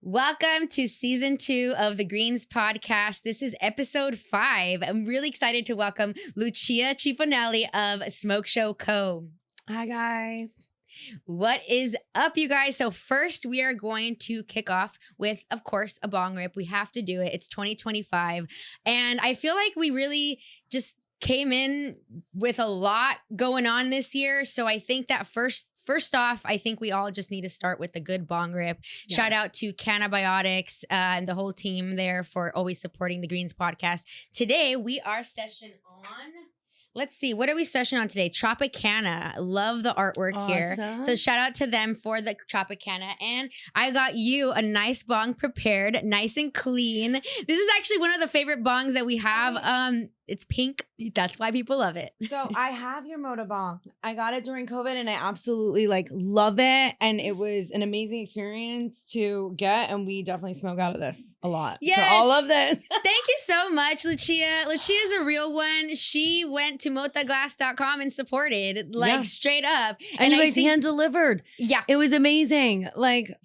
Welcome to season 2 of the Greens podcast. This is episode 5. I'm really excited to welcome Lucia Cifonelli of Smoke Show Co. Hi, guys. What is up, you guys? So first, we are going to kick off with, of course, a bong rip. We have to do it. It's 2025. And I feel like we really just came in with a lot going on this year. So I think that First off, I think we all just need to start with the good bong rip. Yes. Shout out to Cannabiotics and the whole team there for always supporting the Greens podcast. Today, we are session on, let's see, what are we session on today? Tropicana. Love the artwork here. So shout out to them for the Tropicana. And I got you a nice bong prepared, nice and clean. This is actually one of the favorite bongs that we have. It's pink. That's why people love it. So I have your Moto Bong. I got it during COVID and I absolutely love it. And it was an amazing experience to get. And we definitely smoke out of this a lot. Yes. For all of this. Thank you so much, Lucia. Lucia's a real one. She went to motaglass.com and supported, straight up. And you guys hand delivered. Yeah. It was amazing.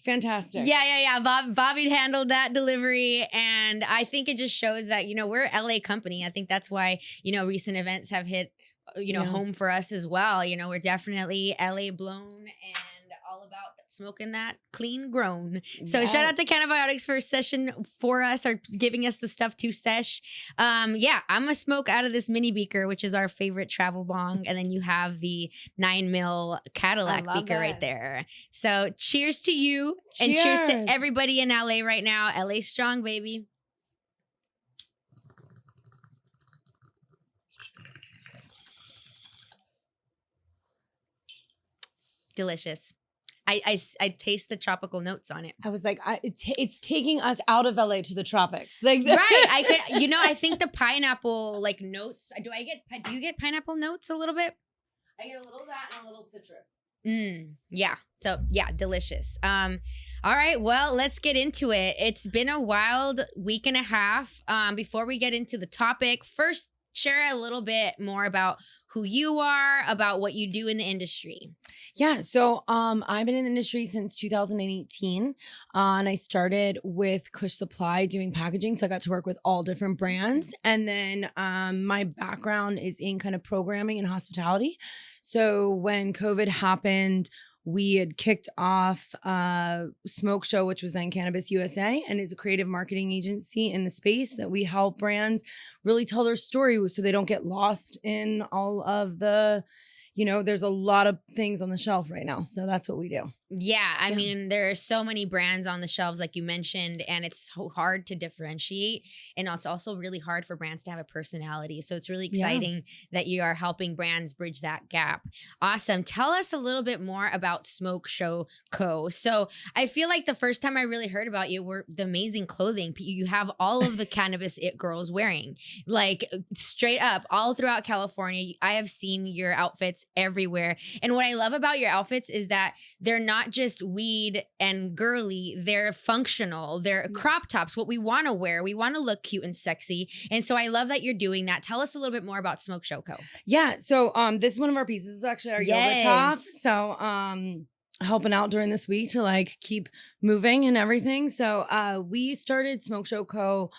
Fantastic. Yeah. Bobby handled that delivery. And I think it just shows that, we're an LA company. I think that's why, recent events have hit, home for us as well. We're definitely LA blown and all about smoking that clean grown. So shout out to Cannabiotics for session for us, or giving us the stuff to sesh. I'm gonna smoke out of this mini beaker, which is our favorite travel bong. And then you have the 9 mil Cadillac beaker right there. So cheers to you. And cheers to everybody in LA right now. LA strong, baby. Delicious. I taste the tropical notes on it. I was like, it's taking us out of LA to the tropics. Right. I think the pineapple notes. Do you get pineapple notes a little bit? I get a little of that and a little citrus. Yeah. So delicious. All right. Well, let's get into it. It's been a wild week and a half. Before we get into the topic, first, share a little bit more about who you are, about what you do in the industry. Yeah, so I've been in the industry since 2018, and I started with Kush Supply doing packaging, so I got to work with all different brands. And then my background is in kind of programming and hospitality. So when COVID happened, we had kicked off Smoke Show, which was then Cannabis USA, and is a creative marketing agency in the space that we help brands really tell their story so they don't get lost in all of the, there's a lot of things on the shelf right now. So that's what we do. Yeah, I mean, there are so many brands on the shelves, like you mentioned, and it's so hard to differentiate. And it's also really hard for brands to have a personality. So it's really exciting that you are helping brands bridge that gap. Awesome. Tell us a little bit more about Smoke Show Co. So I feel like the first time I really heard about you were the amazing clothing you have all of the cannabis it girls wearing, straight up all throughout California. I have seen your outfits everywhere. And what I love about your outfits is that they're not just weed and girly, they're functional, they're crop tops, what we want to wear. We want to look cute and sexy. And so I love that you're doing that. Tell us a little bit more about Smoke Show Co. Yeah, so this is one of our pieces. This is actually our yoga top. So helping out during this week to keep moving and everything. So we started Smoke Show Co.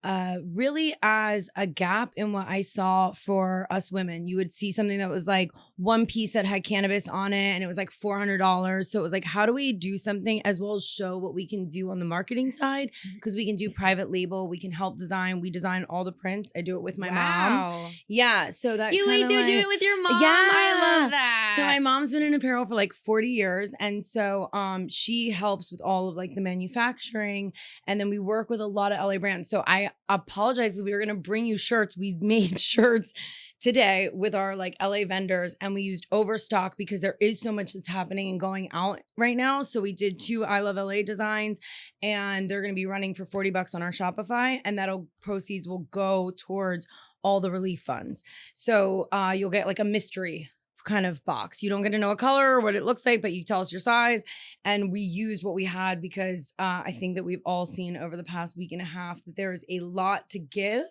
Really as a gap in what I saw for us women. You would see something that was one piece that had cannabis on it and it was $400. So it was how do we do something as well as show what we can do on the marketing side? Because we can do private label, we can help design. We design all the prints. I do it with my mom. Yeah. So that's do it with your mom. Yeah. I love that. So my mom's been in apparel for 40 years. And so she helps with all of the manufacturing. And then we work with a lot of LA brands. So I apologize because we were going to bring you shirts. We made shirts today with our LA vendors, and we used overstock because there is so much that's happening and going out right now. So we did 2 I Love LA designs, and they're going to be running for $40 on our Shopify, and proceeds will go towards all the relief funds. So you'll get a mystery kind of box. You don't get to know a color or what it looks like, but you tell us your size. And we used what we had because I think that we've all seen over the past week and a half that there is a lot to give,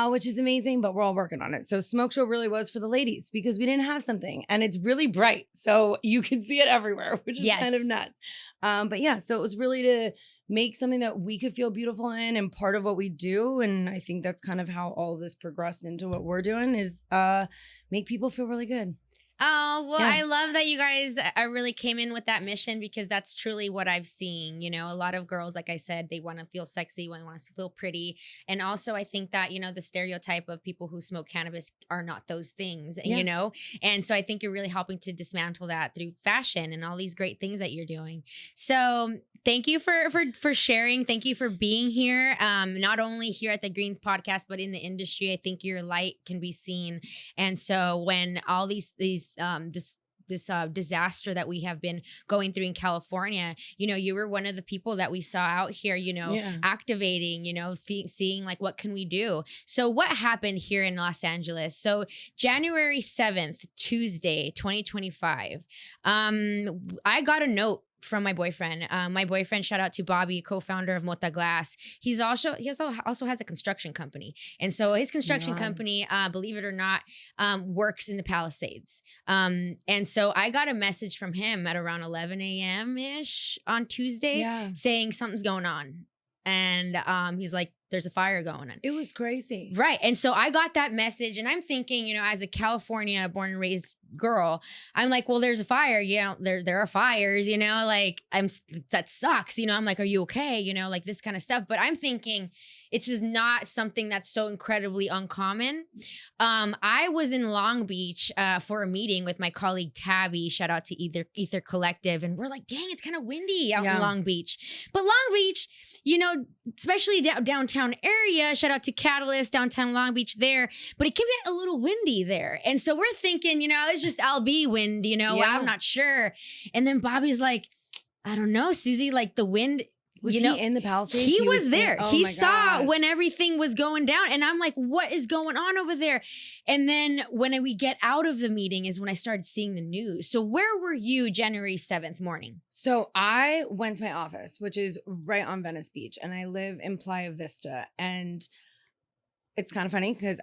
which is amazing, but we're all working on it. So Smoke Show really was for the ladies because we didn't have something, and it's really bright. So you can see it everywhere, which is kind of nuts. But yeah, so it was really to make something that we could feel beautiful in and part of what we do. And I think that's kind of how all of this progressed into what we're doing is make people feel really good. Oh, well, Yeah. I love that you guys really came in with that mission, because that's truly what I've seen. You know, a lot of girls, like I said, they want to feel sexy, want to feel pretty. And also, I think that, you know, the stereotype of people who smoke cannabis are not those things, Yeah. you know? And so I think you're really helping to dismantle that through fashion and all these great things that you're doing. So thank you for sharing. Thank you for being here. Not only here at the Greens podcast, but in the industry. I think your light can be seen. And so when all this disaster that we have been going through in California, you know, you were one of the people that we saw out here, you know, activating, you know, seeing like, what can we do? So what happened here in Los Angeles? So January 7th, Tuesday, 2025, I got a note from my boyfriend. My boyfriend, shout out to Bobby, co-founder of Mota Glass. He also has a construction company. And so his construction company, believe it or not, works in the Palisades. And so I got a message from him at around 11 a.m.-ish on Tuesday saying something's going on. And he's like, there's a fire going on. It was crazy. Right. And so I got that message, and I'm thinking, you know, as a California born and raised girl, I'm like, well, there's a fire. You know, there are fires, you know, like that sucks. You know, I'm like, are you okay? You know, like this kind of stuff. But I'm thinking this is not something that's so incredibly uncommon. I was in Long Beach for a meeting with my colleague Tabby, shout out to Ether Collective. And we're like, dang, it's kind of windy out in Long Beach. But Long Beach, you know, especially downtown area, shout out to Catalyst, downtown Long Beach there, but it can get a little windy there. And so we're thinking, you know, it's just LB wind, you know, I'm not sure. And then Bobby's like, I don't know, Susie, like the wind. Was he in the Palisades? He was there. He saw when everything was going down. And I'm like, what is going on over there? And then when we get out of the meeting is when I started seeing the news. So where were you January 7th morning? So I went to my office, which is right on Venice Beach. And I live in Playa Vista. And it's kind of funny because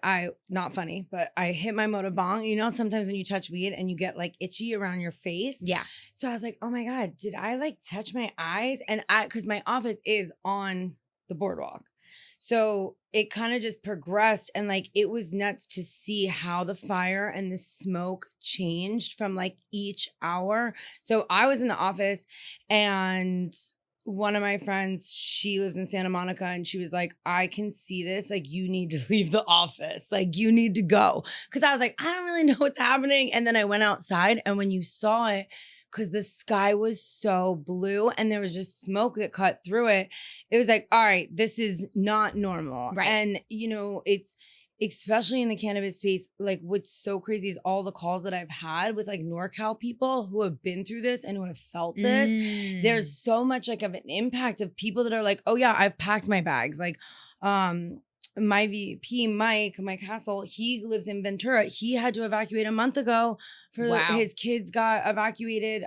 not funny, but I hit my motabong. You know, sometimes when you touch weed and you get like itchy around your face. Yeah. So I was like, oh my God, did I like touch my eyes? And because my office is on the boardwalk. So it kind of just progressed, and like it was nuts to see how the fire and the smoke changed from like each hour. So I was in the office, and one of my friends, she lives in Santa Monica, and she was like, I can see this. Like, you need to leave the office. Like, you need to go. Because I was like, I don't really know what's happening. And then I went outside, and when you saw it, because the sky was so blue and there was just smoke that cut through it, it was like, all right, this is not normal. Right. And, you know, it's, especially in the cannabis space, like what's so crazy is all the calls that I've had with like NorCal people who have been through this and who have felt this. There's so much like of an impact of people that are like, oh yeah, I've packed my bags. Like, my VP, Mike Hassel, he lives in Ventura. He had to evacuate a month ago for his kids got evacuated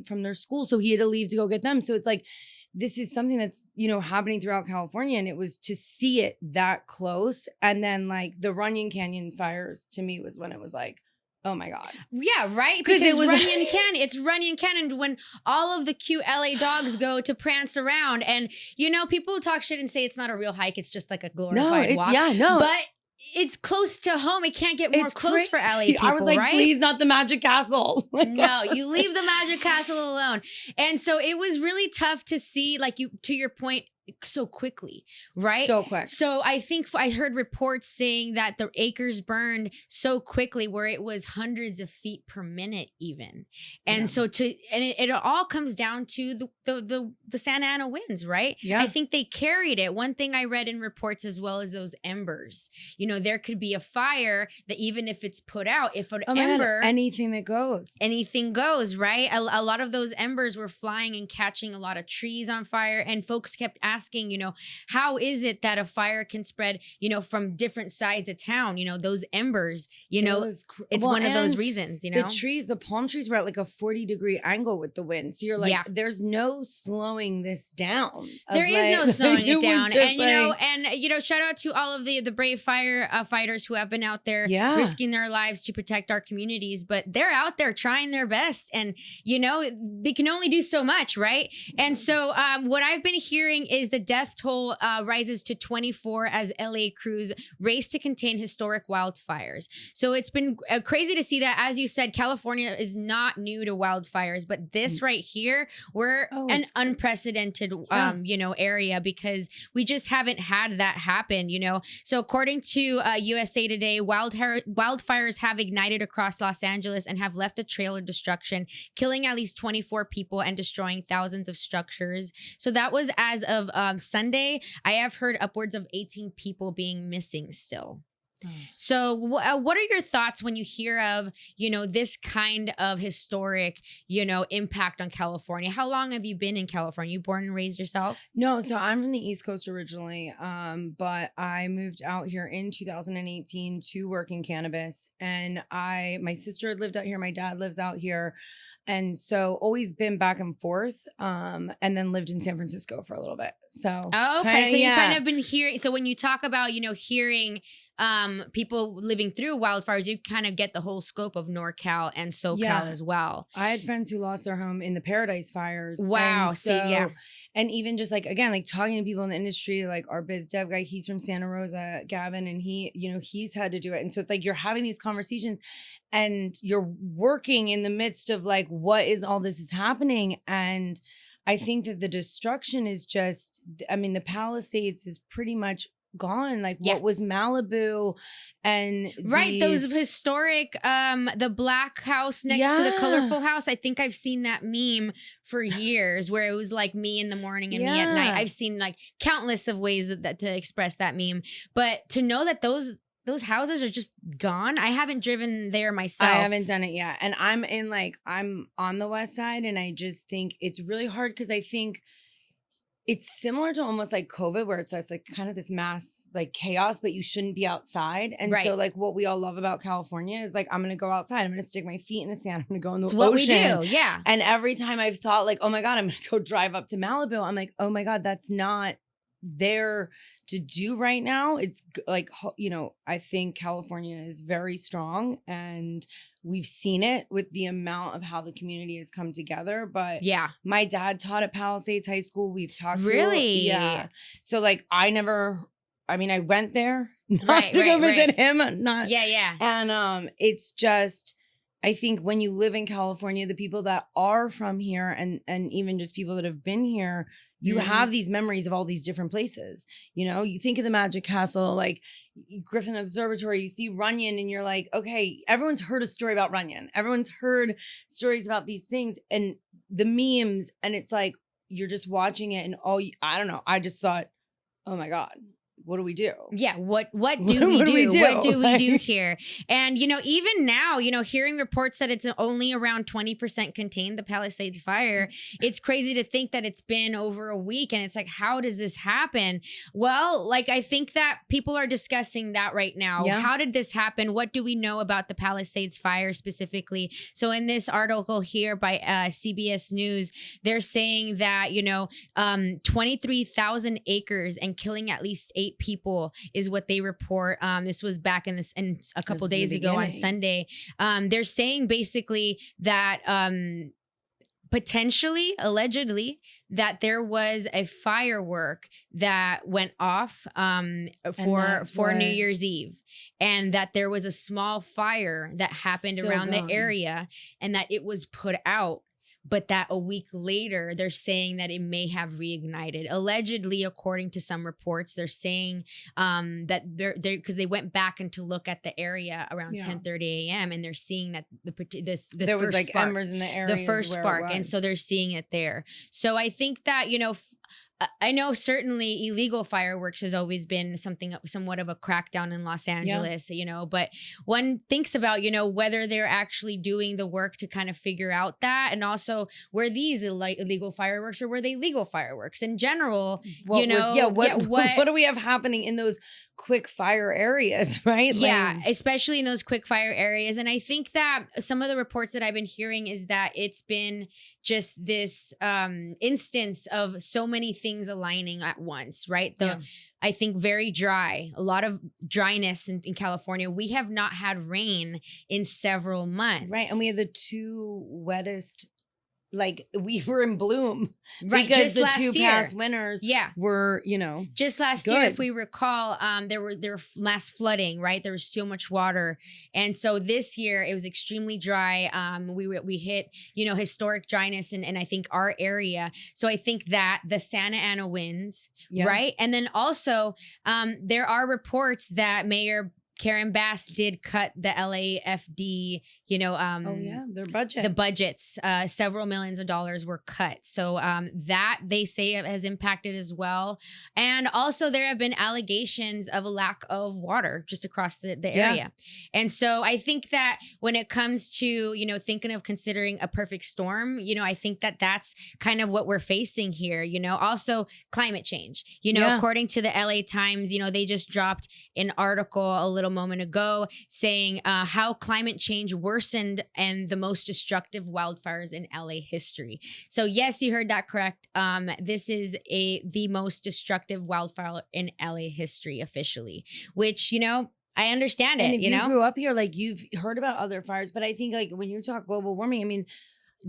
from their school. So he had to leave to go get them. So it's like, this is something that's, you know, happening throughout California. And it was to see it that close. And then like the Runyon Canyon fires to me was when it was like, oh my God. Yeah, right? Because it was Runyon Canyon. It's Runyon Canyon when all of the cute LA dogs go to prance around. And, you know, people talk shit and say it's not a real hike. It's just like a glorified walk. But it's close to home. It can't get more close for LA people, I was like, right? please, not the Magic Castle. No, you leave the Magic Castle alone. And so it was really tough to see, like you, to your point, so quickly, right? So quick. So I think I heard reports saying that the acres burned so quickly where it was hundreds of feet per minute even. And so it all comes down to the Santa Ana winds, right? Yeah. I think they carried it. One thing I read in reports as well as those embers, you know, there could be a fire that even if it's put out, if an ember, anything goes, right? A lot of those embers were flying and catching a lot of trees on fire, and folks kept asking, how is it that a fire can spread, from different sides of town, those embers, it's one of those reasons, The palm trees were at like a 40-degree angle with the wind. So you're like, there's no slowing this down. There is no slowing it down. And, shout out to all of the brave fighters who have been out there risking their lives to protect our communities, but they're out there trying their best, and they can only do so much, right? And so what I've been hearing is the death toll rises to 24 as LA crews race to contain historic wildfires. So it's been crazy to see that. As you said, California is not new to wildfires, but this right here, we're an unprecedented area, because we just haven't had that happen. So according to USA Today, wildfires have ignited across Los Angeles and have left a trail of destruction, killing at least 24 people and destroying thousands of structures. So that was as of Sunday. I have heard upwards of 18 people being missing still. So what are your thoughts when you hear of, this kind of historic, impact on California? How long have you been in California? You born and raised yourself? No, so I'm from the East Coast originally, but I moved out here in 2018 to work in cannabis. And my sister had lived out here. My dad lives out here. And so always been back and forth, and then lived in San Francisco for a little bit. So so you kind of been hearing. So when you talk about hearing people living through wildfires, you kind of get the whole scope of NorCal and SoCal as well. I had friends who lost their home in the Paradise fires. Wow. And even just again, talking to people in the industry, like our biz dev guy, he's from Santa Rosa, Gavin, and he's had to do it. And so it's like you're having these conversations and you're working in the midst of what is all this is happening. And I think that the destruction is just, the Palisades is pretty much gone. What was Malibu and those historic the black house next to the colorful house. I think I've seen that meme for years where it was me in the morning and me at night. I've seen countless of ways that to express that meme, but to know that those houses are just gone. I haven't driven there myself. I haven't done it yet. And I'm I'm on the west side, and I just think it's really hard because I think it's similar to almost like COVID, where it's kind of this mass chaos, but you shouldn't be outside. And so what we all love about California is I'm going to go outside. I'm going to stick my feet in the sand. I'm going to go in the ocean. What we do. Yeah. And every time I've thought oh my God, I'm going to go drive up to Malibu. I'm like, oh my God, that's not there to do right now. It's I think California is very strong, and we've seen it with the amount of how the community has come together. But my dad taught at Palisades High School. We've talked so I went there not to go visit him, and it's just, I think when you live in California, the people that are from here and even just people that have been here, you have these memories of all these different places. You think of the Magic Castle, Griffin Observatory, you see Runyon, and you're like, okay, everyone's heard a story about Runyon. Everyone's heard stories about these things and the memes. And it's you're just watching it, and I don't know. I just thought, oh my God, what do we do? Yeah. What do we do? What do we do here? And, even now, hearing reports that it's only around 20% contained, the Palisades fire, it's crazy to think that it's been over a week. And it's how does this happen? Well, I think that people are discussing that right now. Yeah. How did this happen? What do we know about the Palisades fire specifically? So in this article here by CBS News, they're saying that, 23,000 acres and killing at least 8 people is what they report. This was back in a couple days ago on Sunday. They're saying basically that potentially, allegedly, that there was a firework that went off for New Year's Eve, and that there was a small fire that happened around the area, and that it was put out. But that a week later, they're saying that it may have reignited. Allegedly, according to some reports, they're saying that they're because they went back and to look at the area around 10:30 a.m. and they're seeing that the there was first spark, embers in the area, the first spark, and so they're seeing it there. So I think that I know certainly illegal fireworks has always been somewhat of a crackdown in Los Angeles, but one thinks about, whether they're actually doing the work to kind of figure out that. And also, were these illegal fireworks or were they legal fireworks in general? What do we have happening in those quick fire areas, right? Yeah, especially in those quick fire areas. And I think that some of the reports that I've been hearing is that it's been just this instance of so many things aligning at once, right? I think very dry, a lot of dryness in California. We have not had rain in several months. Right. And we had the 2 wettest, like we were in bloom, right? Because just the 2 past winters were, just last year, if we recall, there were mass flooding, right? There was so much water. And so this year it was extremely dry. We hit, historic dryness in I think our area. So I think that the Santa Ana winds, right? And then also there are reports that Mayor Karen Bass did cut the LAFD, their budget. The budgets, several millions of dollars were cut. So that they say has impacted as well. And also there have been allegations of a lack of water just across the area. And so I think that when it comes to, thinking of considering a perfect storm, I think that that's kind of what we're facing here, also climate change, according to the LA Times, they just dropped an article a little moment ago saying how climate change worsened and the most destructive wildfires in LA history. So yes, you heard that correct. This is the most destructive wildfire in LA history officially, which, I understand and it, if you grew up here, like you've heard about other fires, but I think like when you talk global warming, I mean,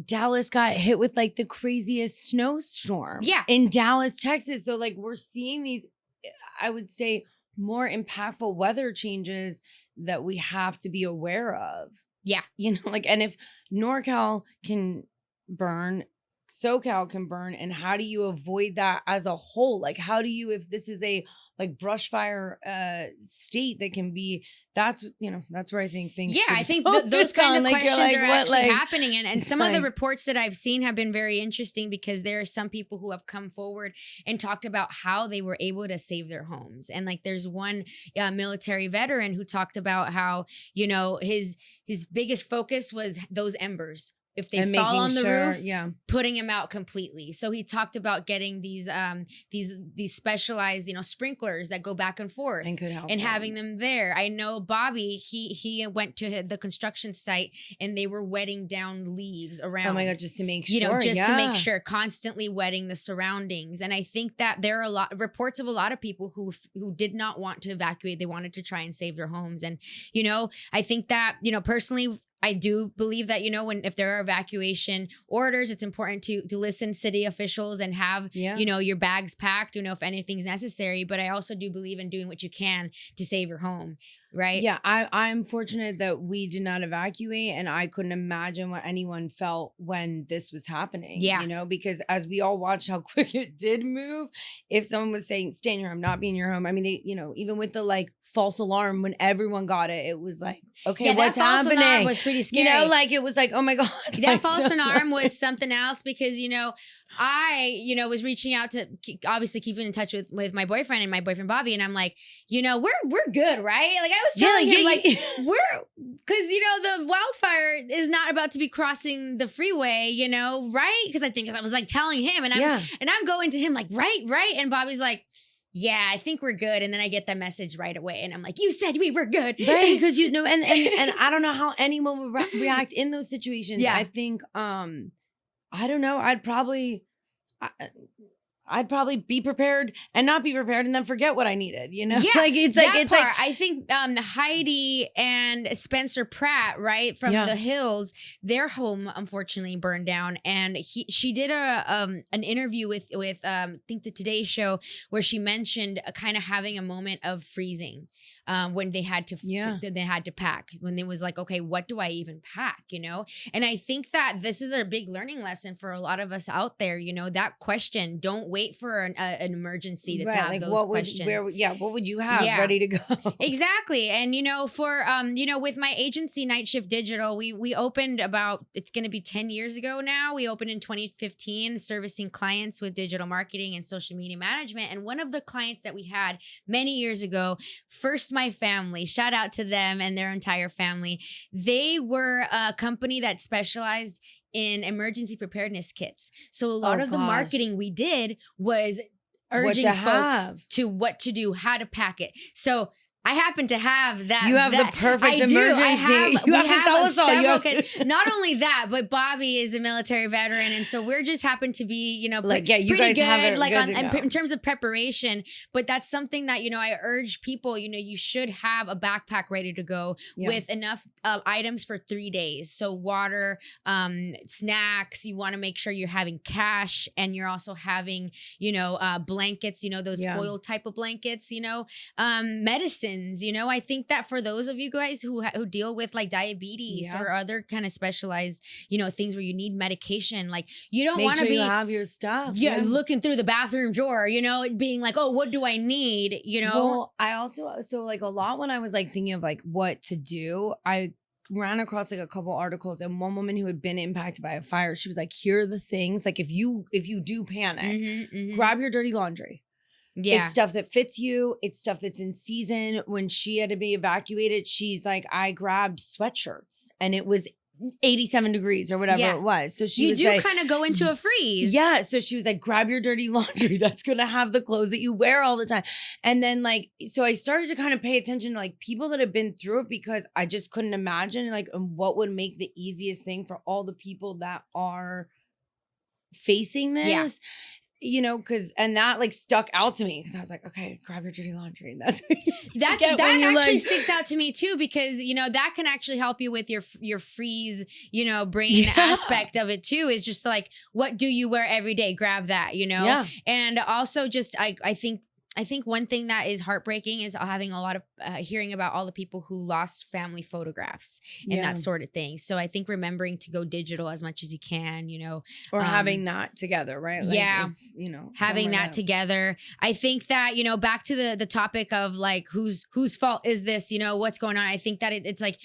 Dallas got hit with like the craziest snowstorm in Dallas, Texas. So like we're seeing these, I would say, more impactful weather changes that we have to be aware of. Yeah. And if NorCal can burn, SoCal can burn. And how do you avoid that as a whole? Like, how do you, if this is a like brush fire state that can be, that's where I think things. Yeah, I think those kind of questions are actually happening. And some of the reports that I've seen have been very interesting because there are some people who have come forward and talked about how they were able to save their homes. And like there's one military veteran who talked about how, his biggest focus was those embers. If they fall on the roof, putting them out completely. So he talked about getting these specialized, sprinklers that go back and forth and could help and having them there. I know Bobby, he went to the construction site and they were wetting down leaves around. Oh my God, just to make sure. To make sure, constantly wetting the surroundings. And I think that there are reports of a lot of people who did not want to evacuate. They wanted to try and save their homes. And, I think that, personally, I do believe that, if there are evacuation orders, it's important to listen to city officials and have, your bags packed, if anything's necessary. But I also do believe in doing what you can to save your home. Right. Yeah. I'm fortunate that we did not evacuate, and I couldn't imagine what anyone felt when this was happening. Yeah. Because as we all watched how quick it did move, if someone was saying, stay in your home, not be in your home. I mean, they, even with the like false alarm, when everyone got it, it was like, okay, what's happening? False alarm was pretty scary. It was like, oh my God. That false alarm was something else because, I, was reaching out to obviously keeping in touch with my boyfriend and my boyfriend Bobby. And I'm like, we're good, right? Like I was telling him because, the wildfire is not about to be crossing the freeway, right? Because I was like telling him and I'm going to him like, right. And Bobby's like, yeah, I think we're good. And then I get that message right away. And I'm like, you said we were good. Right. Because, and I don't know how anyone would react in those situations. Yeah. I think, I don't know. I'd probably be prepared and not be prepared and then forget what I needed, Yeah. I think Heidi and Spencer Pratt, right, from the Hills, their home unfortunately burned down, and she did an interview with I think the Today Show where she mentioned kind of having a moment of freezing when they had to pack, when they was like, okay, what do I even pack, And I think that this is a big learning lesson for a lot of us out there, that question, don't wait for an emergency to Right, have like those what questions. what would you have ready to go? Exactly. And for with my agency Night Shift Digital, we opened it's going to be 10 years ago now. We opened in 2015 servicing clients with digital marketing and social media management. And one of the clients that we had many years ago, First My Family, shout out to them and their entire family. They were a company that specialized in emergency preparedness kits. So a lot of the marketing we did was urging folks to what to do, how to pack it. So I happen to have that. You have the perfect emergency. You have to tell us all. Not only that, but Bobby is a military veteran, and so we're just happen to be, you guys good, have it like good in terms of preparation. But that's something that I urge people. You should have a backpack ready to go with enough items for 3 days. So water, snacks. You want to make sure you're having cash, and you're also having blankets. Those foil type of blankets. Medicine. I think that for those of you guys who deal with like diabetes or other kind of specialized, things where you need medication, like you don't want to be have your stuff. Looking through the bathroom drawer, being like, oh, what do I need? Well, I also, like a lot when I was like thinking of like what to do, I ran across like a couple articles, and one woman who had been impacted by a fire, she was like, here are the things, like if you do panic, grab your dirty laundry. Yeah. It's stuff that fits you. It's stuff that's in season. When she had to be evacuated, she's like, I grabbed sweatshirts and it was 87 degrees or whatever it was. So she was like, you do kind of go into a freeze. Yeah. So she was like, grab your dirty laundry. That's going to have the clothes that you wear all the time. And then so I started to kind of pay attention to like people that have been through it, because I just couldn't imagine like what would make the easiest thing for all the people that are facing this. Yeah. And that like stuck out to me, because I was like, okay, grab your dirty laundry. That actually sticks out to me too, because that can actually help you with your freeze, brain aspect of it too. Is just like, what do you wear every day? Grab that, and also just I think one thing that is heartbreaking is having a lot of hearing about all the people who lost family photographs and that sort of thing. So I think remembering to go digital as much as you can, or having that together, right? Like it's, having that together. I think that, back to the topic of like, whose fault is this, what's going on? I think that it's like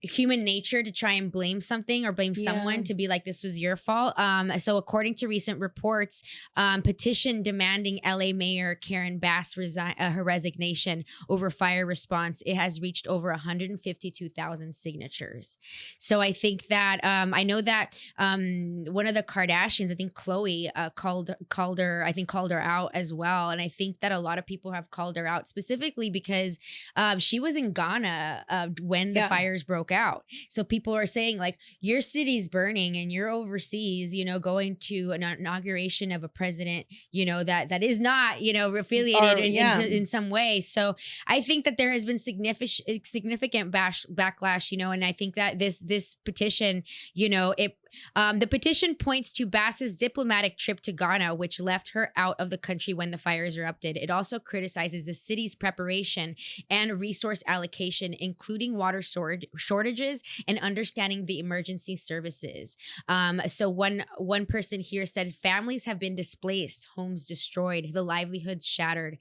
human nature to try and blame something or blame someone, to be like, this was your fault. So according to recent reports, petition demanding LA Mayor Karen Bass her resignation over fire response, it has reached over 152,000 signatures. So I think that I know that one of the Kardashians, I think Khloe, called her out as well. And I think that a lot of people have called her out specifically because she was in Ghana when the fires broke out. So people are saying like, your city's burning and you're overseas, going to an inauguration of a president, that is not, affiliated in some way. So I think that there has been significant backlash, and I think that this petition, the petition points to Bass's diplomatic trip to Ghana, which left her out of the country when the fires erupted. It also criticizes the city's preparation and resource allocation, including water shortages and understanding the emergency services. So one person here said, families have been displaced, homes destroyed, the livelihoods shattered.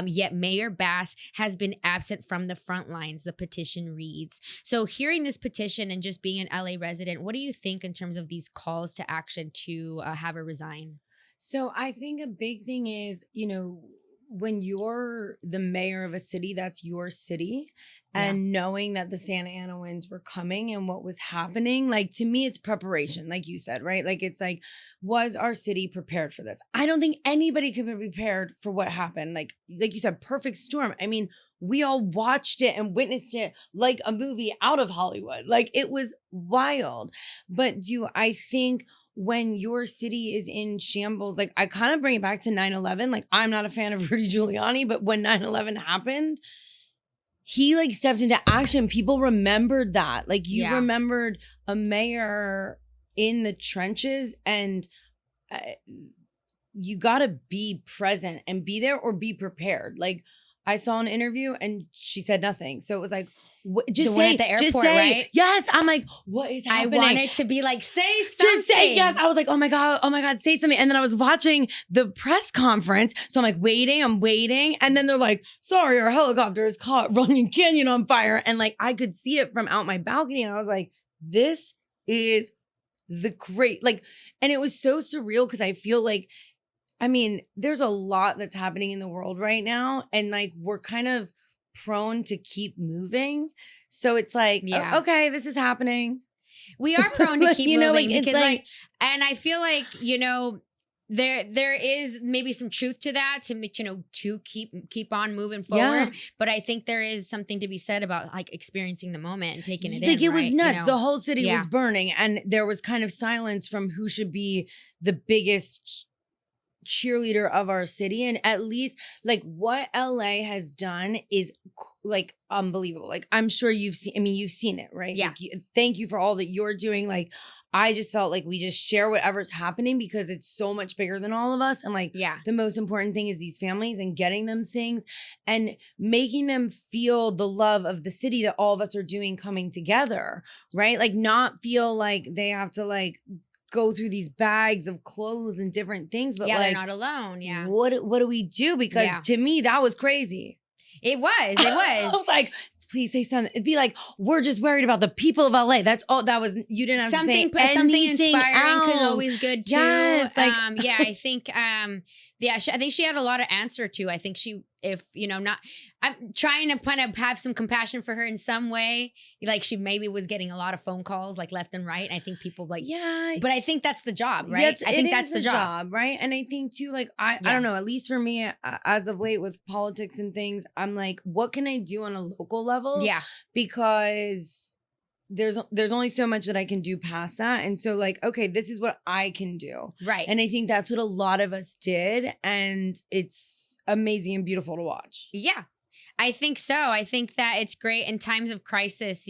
Yet Mayor Bass has been absent from the front lines, the petition reads. So hearing this petition and just being an LA resident, what do you think in terms of these calls to action to have her resign? So I think a big thing is, when you're the mayor of a city, that's your city. And knowing that the Santa Ana winds were coming and what was happening, like, to me, it's preparation, like you said, right? Like, it's like, was our city prepared for this? I don't think anybody could be prepared for what happened. Like you said, perfect storm. I mean, we all watched it and witnessed it like a movie out of Hollywood. Like, it was wild. But I think when your city is in shambles, like, I kind of bring it back to 9/11. Like, I'm not a fan of Rudy Giuliani, but when 9/11 happened, he like stepped into action. People remembered that. Like, you remembered a mayor in the trenches, and you got to be present and be there or be prepared. Like, I saw an interview and she said nothing. So it was like, Just The say one at the just airport, say, right? yes. I'm like, what is I happening? wanted to be like, say something. Just say yes. I was like, oh my God, say something. And then I was watching the press conference. So I'm like, I'm waiting. And then they're like, sorry, our helicopter is caught running canyon on fire. And like, I could see it from out my balcony. And I was like, this is the great, like, and it was so surreal because I feel like, I mean, there's a lot that's happening in the world right now. And like, we're kind of prone to keep moving. So it's like, Yeah. oh, okay, this is happening. We are prone to keep moving it's because and I feel like, there is maybe some truth to that to keep on moving forward. Yeah. But I think there is something to be said about like experiencing the moment and taking it in. Like it was right? nuts. The whole city Yeah. was burning and there was kind of silence from who should be the biggest cheerleader of our city. And at least like what LA has done is like unbelievable. Like I'm sure you've seen it, right? Yeah. Like, thank you for all that you're doing. Like I just felt like we just share whatever's happening because it's so much bigger than all of us. And like the most important thing is these families and getting them things and making them feel the love of the city that all of us are doing coming together, right? Like not feel like they have to like go through these bags of clothes and different things, but like they're not alone. Yeah. What do we do? Because to me, that was crazy. It was. I was like, please say something. It'd be like, we're just worried about the people of LA. That's all. That was, you didn't have something, to say something anything inspiring is else. always good too. Yes, like, I think, I think she had a lot of answer to. I think I'm trying to kind of have some compassion for her in some way. Like she maybe was getting a lot of phone calls like left and right. I think people like, but I think that's the job, right? I think that's the job, right? And I think too, like, I don't know, at least for me, as of late with politics and things, I'm like, what can I do on a local level? Yeah. Because there's only so much that I can do past that. And so like, okay, this is what I can do. Right. And I think that's what a lot of us did. And it's amazing and beautiful to watch. Yeah. I think so. I think that it's great in times of crisis,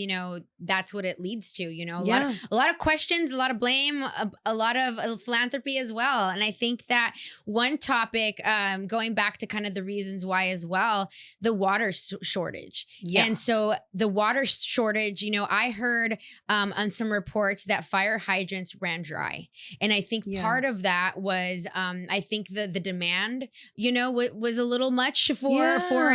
that's what it leads to, a lot of questions, a lot of blame, a lot of philanthropy as well. And I think that one topic, going back to kind of the reasons why as well, the water shortage. Yeah. And so the water shortage, I heard on some reports that fire hydrants ran dry. And I think part of that was, I think the demand, was a little much for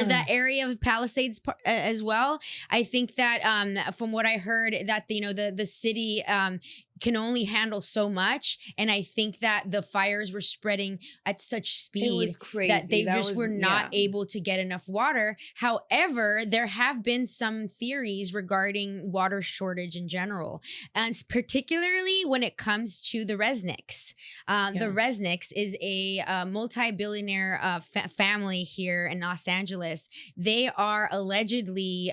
that area of Palisades as well. I think that from what I heard that the city can only handle so much, and I think that the fires were spreading at such speed that they were not able to get enough water. However, there have been some theories regarding water shortage in general, and particularly when it comes to the Resnicks. The Resnicks is a multi-billionaire family here in Los Angeles. They are allegedly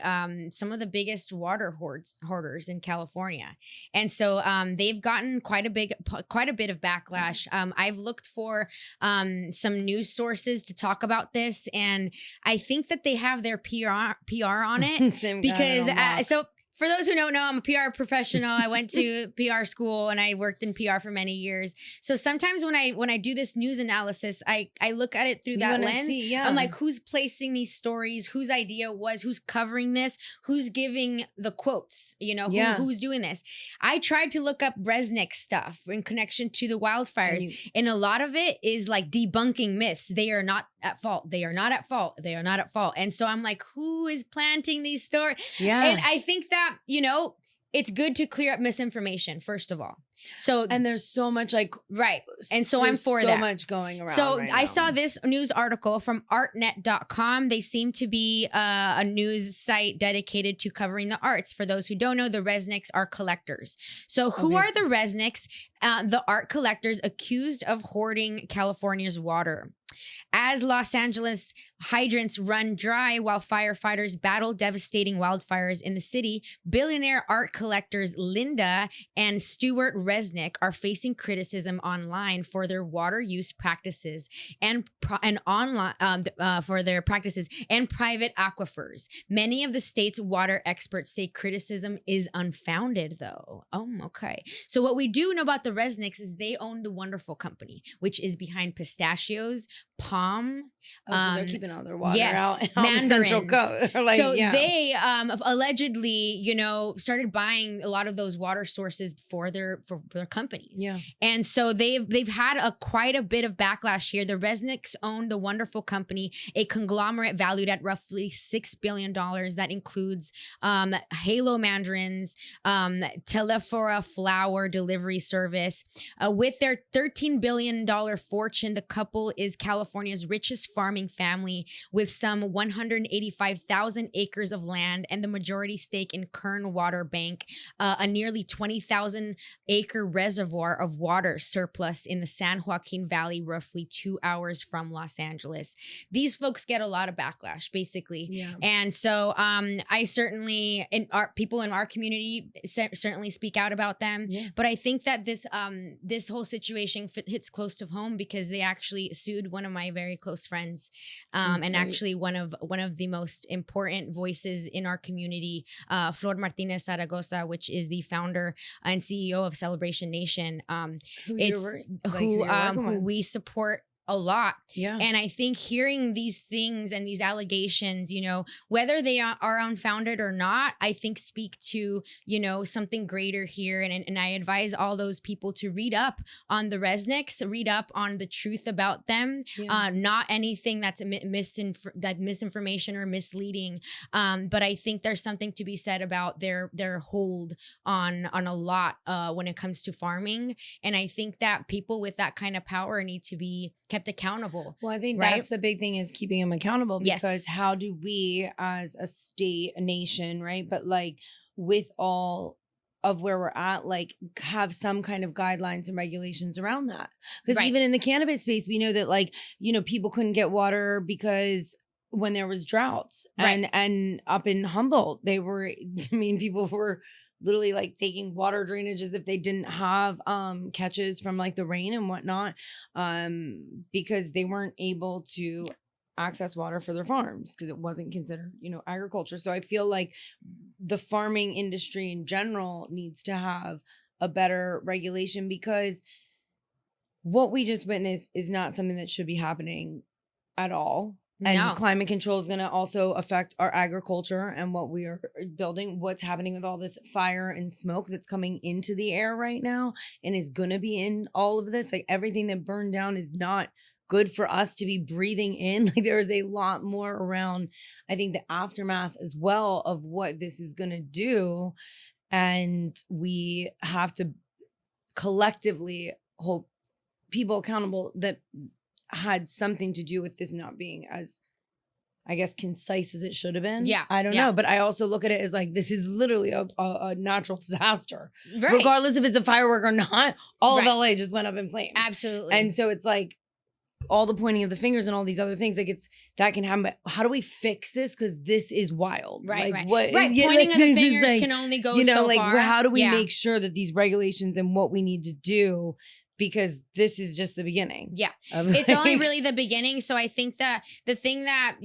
some of the biggest water hoarders in California, and so they've gotten quite a bit of backlash. I've looked for some news sources to talk about this, and I think that they have their PR on it because so. For those who don't know, I'm a PR professional. I went to PR school and I worked in PR for many years. So sometimes when I do this news analysis, I look at it through that lens. I'm like, who's placing these stories? Whose idea was? Who's covering this? Who's giving the quotes? Who's doing this? I tried to look up Resnick stuff in connection to the wildfires, and a lot of it is like debunking myths. They are not at fault. They are not at fault. They are not at fault. And so I'm like, who is planting these stories? Yeah. And I think that, it's good to clear up misinformation, first of all. So, and there's so much right. And so I'm for that. So much going around. So I saw this news article from artnet.com. They seem to be a news site dedicated to covering the arts. For those who don't know, the Resnicks are collectors. So who are the Resnicks? The art collectors accused of hoarding California's water. As Los Angeles hydrants run dry while firefighters battle devastating wildfires in the city, billionaire art collectors Linda and Stuart Resnick are facing criticism online for their water use practices and online for their practices and private aquifers. Many of the state's water experts say criticism is unfounded, though. Oh, okay. So what we do know about the Resnicks is they own the Wonderful Company, which is behind pistachios, palm. So they're keeping all their water yes, out on Central Coast. So they allegedly, started buying a lot of those water sources for their companies. Yeah. And so they've had quite a bit of backlash here. The Resnicks own the wonderful company, a conglomerate valued at roughly $6 billion that includes Halo Mandarins, Telefora flour delivery service. With their $13 billion fortune, the couple is California's richest farming family with some 185,000 acres of land and the majority stake in Kern Water Bank, a nearly 20,000 acre reservoir of water surplus in the San Joaquin Valley, roughly 2 hours from Los Angeles. These folks get a lot of backlash, basically. Yeah. And so I certainly, people in our community certainly speak out about them. Yeah. But I think that this whole situation hits close to home because they actually sued one of my very close friends, and actually one of the most important voices in our community, Flor Martinez Zaragoza, which is the founder and CEO of Celebration Nation. Who we support a lot. Yeah. And I think hearing these things and these allegations, whether they are unfounded or not, I think speak to, something greater here. And I advise all those people to read up on the Resnicks, read up on the truth about them, not anything that's misinformation or misleading. But I think there's something to be said about their hold on a lot when it comes to farming. And I think that people with that kind of power need to be kept accountable. Well, I think that's the big thing, is keeping them accountable, because how do we as a state, a nation, right? But like with all of where we're at, like have some kind of guidelines and regulations around that. Because even in the cannabis space, we know that people couldn't get water because when there was droughts and up in Humboldt, people were literally like taking water drainage as if they didn't have catches from like the rain and whatnot, because they weren't able to access water for their farms because it wasn't considered, agriculture. So I feel like the farming industry in general needs to have a better regulation, because what we just witnessed is not something that should be happening at all. And climate control is going to also affect our agriculture and what we are building. What's happening with all this fire and smoke that's coming into the air right now and is going to be in all of this. Like everything that burned down is not good for us to be breathing in. Like there is a lot more around, I think, the aftermath as well of what this is going to do. And we have to collectively hold people accountable that had something to do with this not being as, I guess, concise as it should have been. Yeah. I don't know. But I also look at it as like, this is literally a natural disaster. Right. Regardless if it's a firework or not, all of LA just went up in flames. Absolutely. And so it's like all the pointing of the fingers and all these other things, like that can happen. But how do we fix this? Because this is wild. Right. What, Pointing of the fingers can only go so far. How do we make sure that these regulations and what we need to do, because this is just the beginning. Yeah. It's only really the beginning. So I think that the thing that,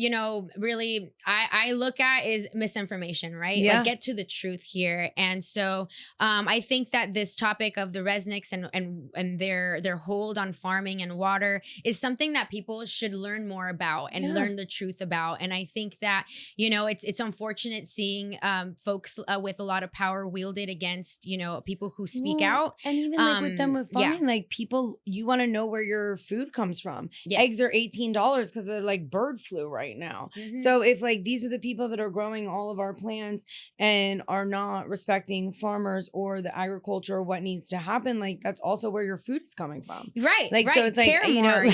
really I look at is misinformation, right? Yeah. Like get to the truth here. And so I think that this topic of the Resnicks and their hold on farming and water is something that people should learn more about and learn the truth about. And I think that, it's unfortunate seeing folks with a lot of power wielded against, people who speak out. And even with them with farming, like people, you want to know where your food comes from. Yes. Eggs are $18 because of like bird flu right now. Mm-hmm. So if like these are the people that are growing all of our plants and are not respecting farmers or the agriculture or what needs to happen, like that's also where your food is coming from. Right. Like, so it's like, care more,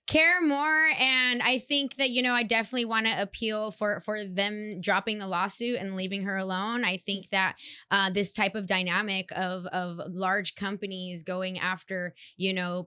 care more. And I think that, I definitely want to appeal for them dropping the lawsuit and leaving her alone. I think that this type of dynamic of large companies going after,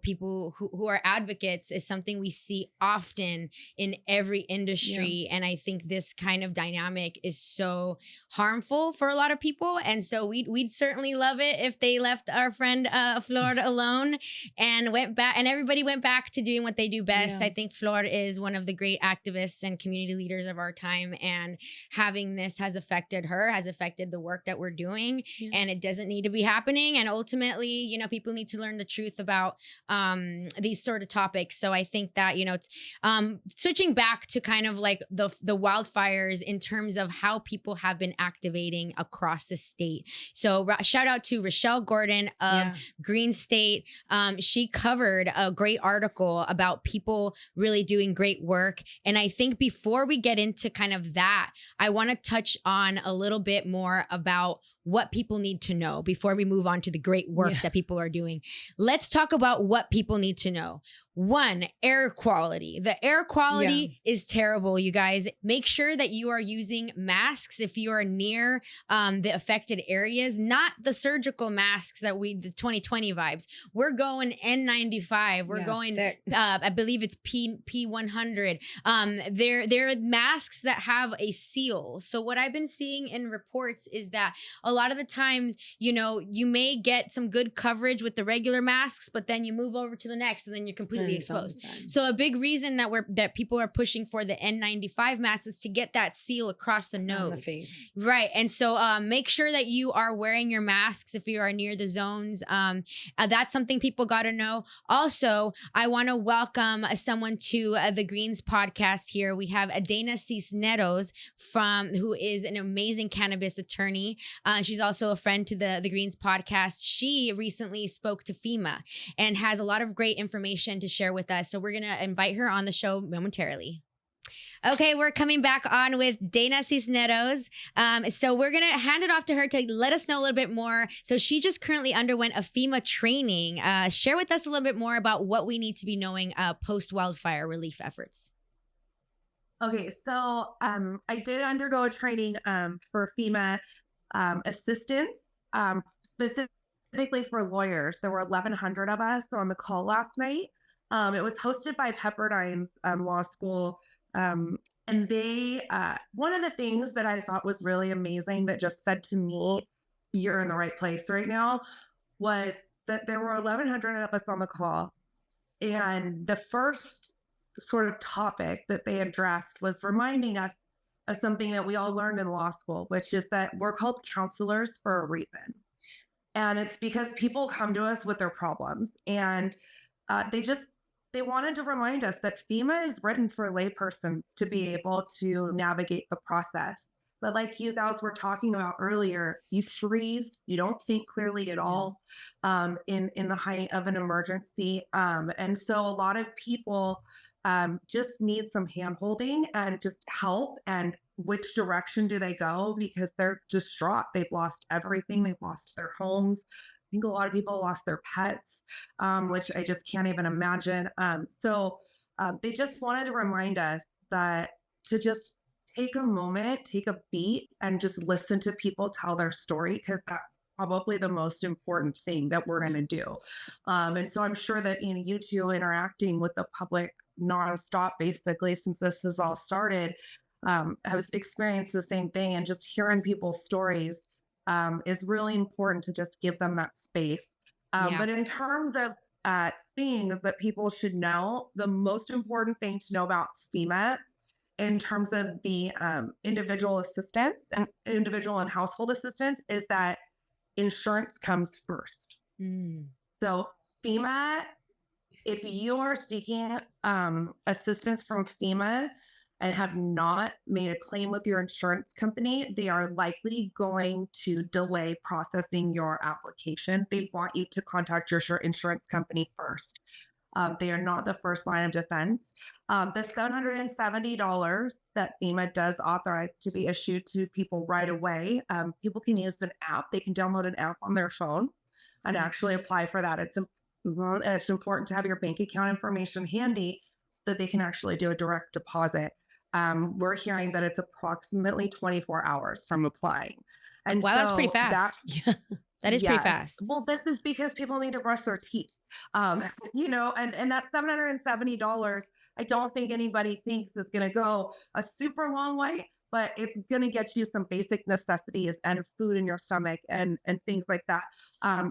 people who are advocates is something we see often in every industry. Yeah. And I think this kind of dynamic is so harmful for a lot of people. And so we'd certainly love it if they left our friend Florida alone and went back, and everybody went back to doing what they do best. Yeah. I think Flor is one of the great activists and community leaders of our time. And having this has affected her, has affected the work that we're doing. Yeah. And it doesn't need to be happening. And ultimately, you know, people need to learn the truth about these sort of topics. So I think that, you know, it's switching back to kind of like the wildfires in terms of how people have been activating across the state. So shout out to Rochelle Gordon of Green State. She covered a great article about people really doing great work. And I think before we get into kind of that, I want to touch on a little bit more about what people need to know before we move on to the great work that people are doing. Let's talk about what people need to know. One, air quality. The air quality is terrible, you guys. Make sure that you are using masks if you are near the affected areas, not the surgical masks that the 2020 vibes. We're going N95. We're going, I believe it's P100. They're masks that have a seal. So what I've been seeing in reports is that a lot of the times, you know, you may get some good coverage with the regular masks, but then you move over to the next and then you're completely exposed. So a big reason that people are pushing for the N95 mask is to get that seal across the nose. On the face. Right. And so make sure that you are wearing your masks if you are near the zones. That's something people got to know. Also, I want to welcome someone to the Greens podcast here. We have Dana Cisneros who is an amazing cannabis attorney. She's also a friend to the Greens podcast. She recently spoke to FEMA and has a lot of great information to share with us. So we're going to invite her on the show momentarily. Okay, we're coming back on with Dana Cisneros. So we're going to hand it off to her to let us know a little bit more. So she just currently underwent a FEMA training. Share with us a little bit more about what we need to be knowing post-wildfire relief efforts. Okay, so I did undergo a training for FEMA assistance, specifically for lawyers. There were 1,100 of us on the call last night. It was hosted by Pepperdine Law School. And they, one of the things that I thought was really amazing that just said to me, you're in the right place right now, was that there were 1,100 of us on the call. And the first sort of topic that they addressed was reminding us of something that we all learned in law school, which is that we're called counselors for a reason. And it's because people come to us with their problems, and they wanted to remind us that FEMA is written for laypersons to be able to navigate the process. But like you guys were talking about earlier, you freeze, you don't think clearly at all in the height of an emergency. And so a lot of people just need some hand-holding and just help. And which direction do they go? Because they're distraught. They've lost everything. They've lost their homes. I think a lot of people lost their pets, which I just can't even imagine. So they just wanted to remind us that to just take a moment, take a beat, and just listen to people tell their story, because that's probably the most important thing that we're going to do. And so I'm sure that you two interacting with the public nonstop, basically, since this has all started, have experienced the same thing, and just hearing people's stories is really important to just give them that space. But in terms of things that people should know, the most important thing to know about FEMA in terms of the individual assistance and individual and household assistance is that insurance comes first. So FEMA, if you are seeking assistance from FEMA and have not made a claim with your insurance company, they are likely going to delay processing your application. They want you to contact your insurance company first. They are not the first line of defense. The $770 that FEMA does authorize to be issued to people right away, people can use an app. They can download an app on their phone and actually apply for that. It's important to have your bank account information handy so that they can actually do a direct deposit. We're hearing that it's approximately 24 hours from applying. And wow, so that's pretty fast. That is pretty fast. Well, this is because people need to brush their teeth. And that $770, I don't think anybody thinks is going to go a super long way, but it's going to get you some basic necessities and food in your stomach and things like that.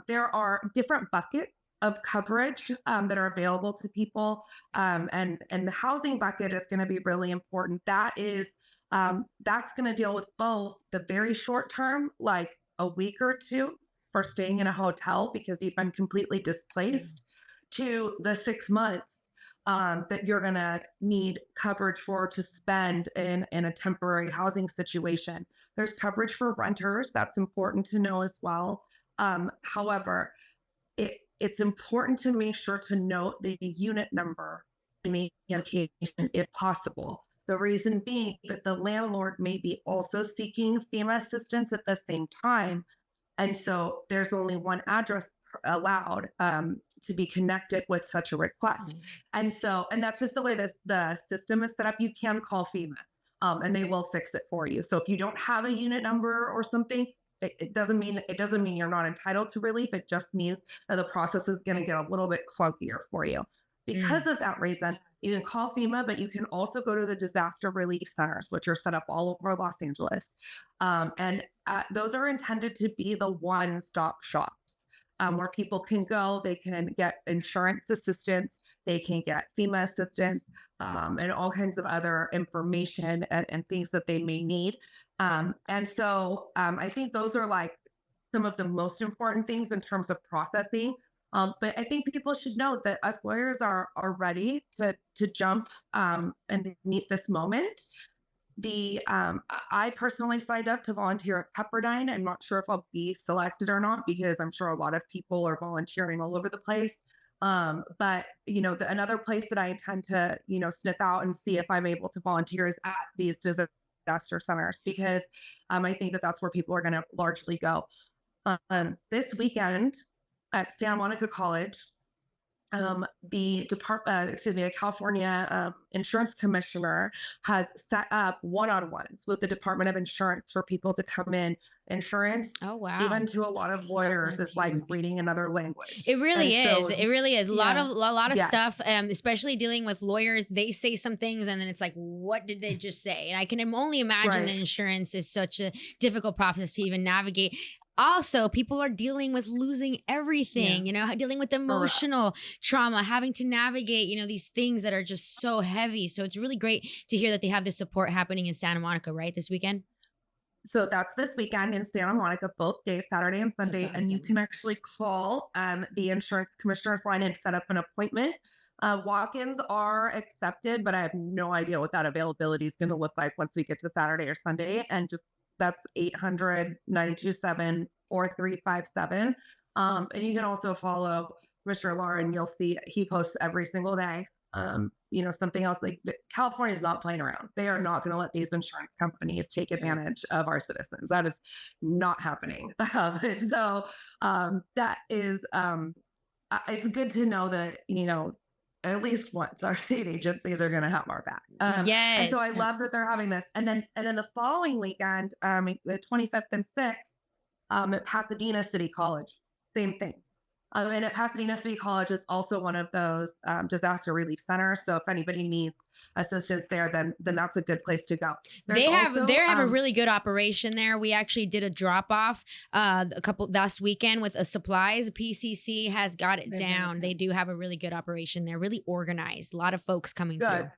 There are different buckets of coverage that are available to people. And the housing bucket is going to be really important. That's going to deal with both the very short term, like a week or two for staying in a hotel because you've been completely displaced, to the 6 months that you're going to need coverage for to spend in a temporary housing situation. There's coverage for renters. That's important to know as well. However, it's important to make sure to note the unit number in the application if possible. The reason being that the landlord may be also seeking FEMA assistance at the same time. And so there's only one address allowed to be connected with such a request. And that's just the way the system is set up. You can call FEMA and they will fix it for you. So if you don't have a unit number or something, it doesn't mean you're not entitled to relief. It just means that the process is going to get a little bit clunkier for you. Because of that reason, you can call FEMA, but you can also go to the disaster relief centers, which are set up all over Los Angeles. And those are intended to be the one-stop shops where people can go. They can get insurance assistance. They can get FEMA assistance and all kinds of other information and things that they may need. And so I think those are like some of the most important things in terms of processing. But I think people should know that us lawyers are ready to jump and meet this moment. I personally signed up to volunteer at Pepperdine. I'm not sure if I'll be selected or not because I'm sure a lot of people are volunteering all over the place. But another place that I intend to sniff out and see if I'm able to volunteer is at these disaster centers because I think that that's where people are going to largely go. This weekend at Santa Monica College, the California insurance commissioner has set up one-on-ones with the Department of Insurance for people to come in. Insurance, Oh, wow. even to a lot of lawyers, That's is like huge. reading another language. It really And is. so, It really is. A lot of yeah. stuff, especially dealing with lawyers. They say some things, and then it's like, what did they just say? And I can only imagine that Right. insurance is such a difficult process to even navigate. Also, people are dealing with losing everything, dealing with emotional trauma, having to navigate, these things that are just so heavy. So it's really great to hear that they have this support happening in Santa Monica, right, this weekend? So that's this weekend in Santa Monica, both days, Saturday and Sunday. That's And you awesome. can actually call the insurance commissioner's line and set up an appointment. Walk-ins are accepted, but I have no idea what that availability is going to look like once we get to Saturday or Sunday. And just that's 800-927-4357. And you can also follow Mr. Lauren. You'll see he posts every single day. Something else like California is not playing around. They are not going to let these insurance companies take advantage of our citizens. That is not happening. That is, it's good to know that, at least once our state agencies are going to have our back. Yes. And so I love that they're having this. And then the following weekend, the 25th and 6th, at Pasadena City College, same thing. And at Pasadena City College is also one of those disaster relief centers. So if anybody needs assistance there, then that's a good place to go. They have a really good operation there. We actually did a drop off last weekend with supplies. PCC has got it down. They do have a really good operation there, really organized. A lot of folks coming through.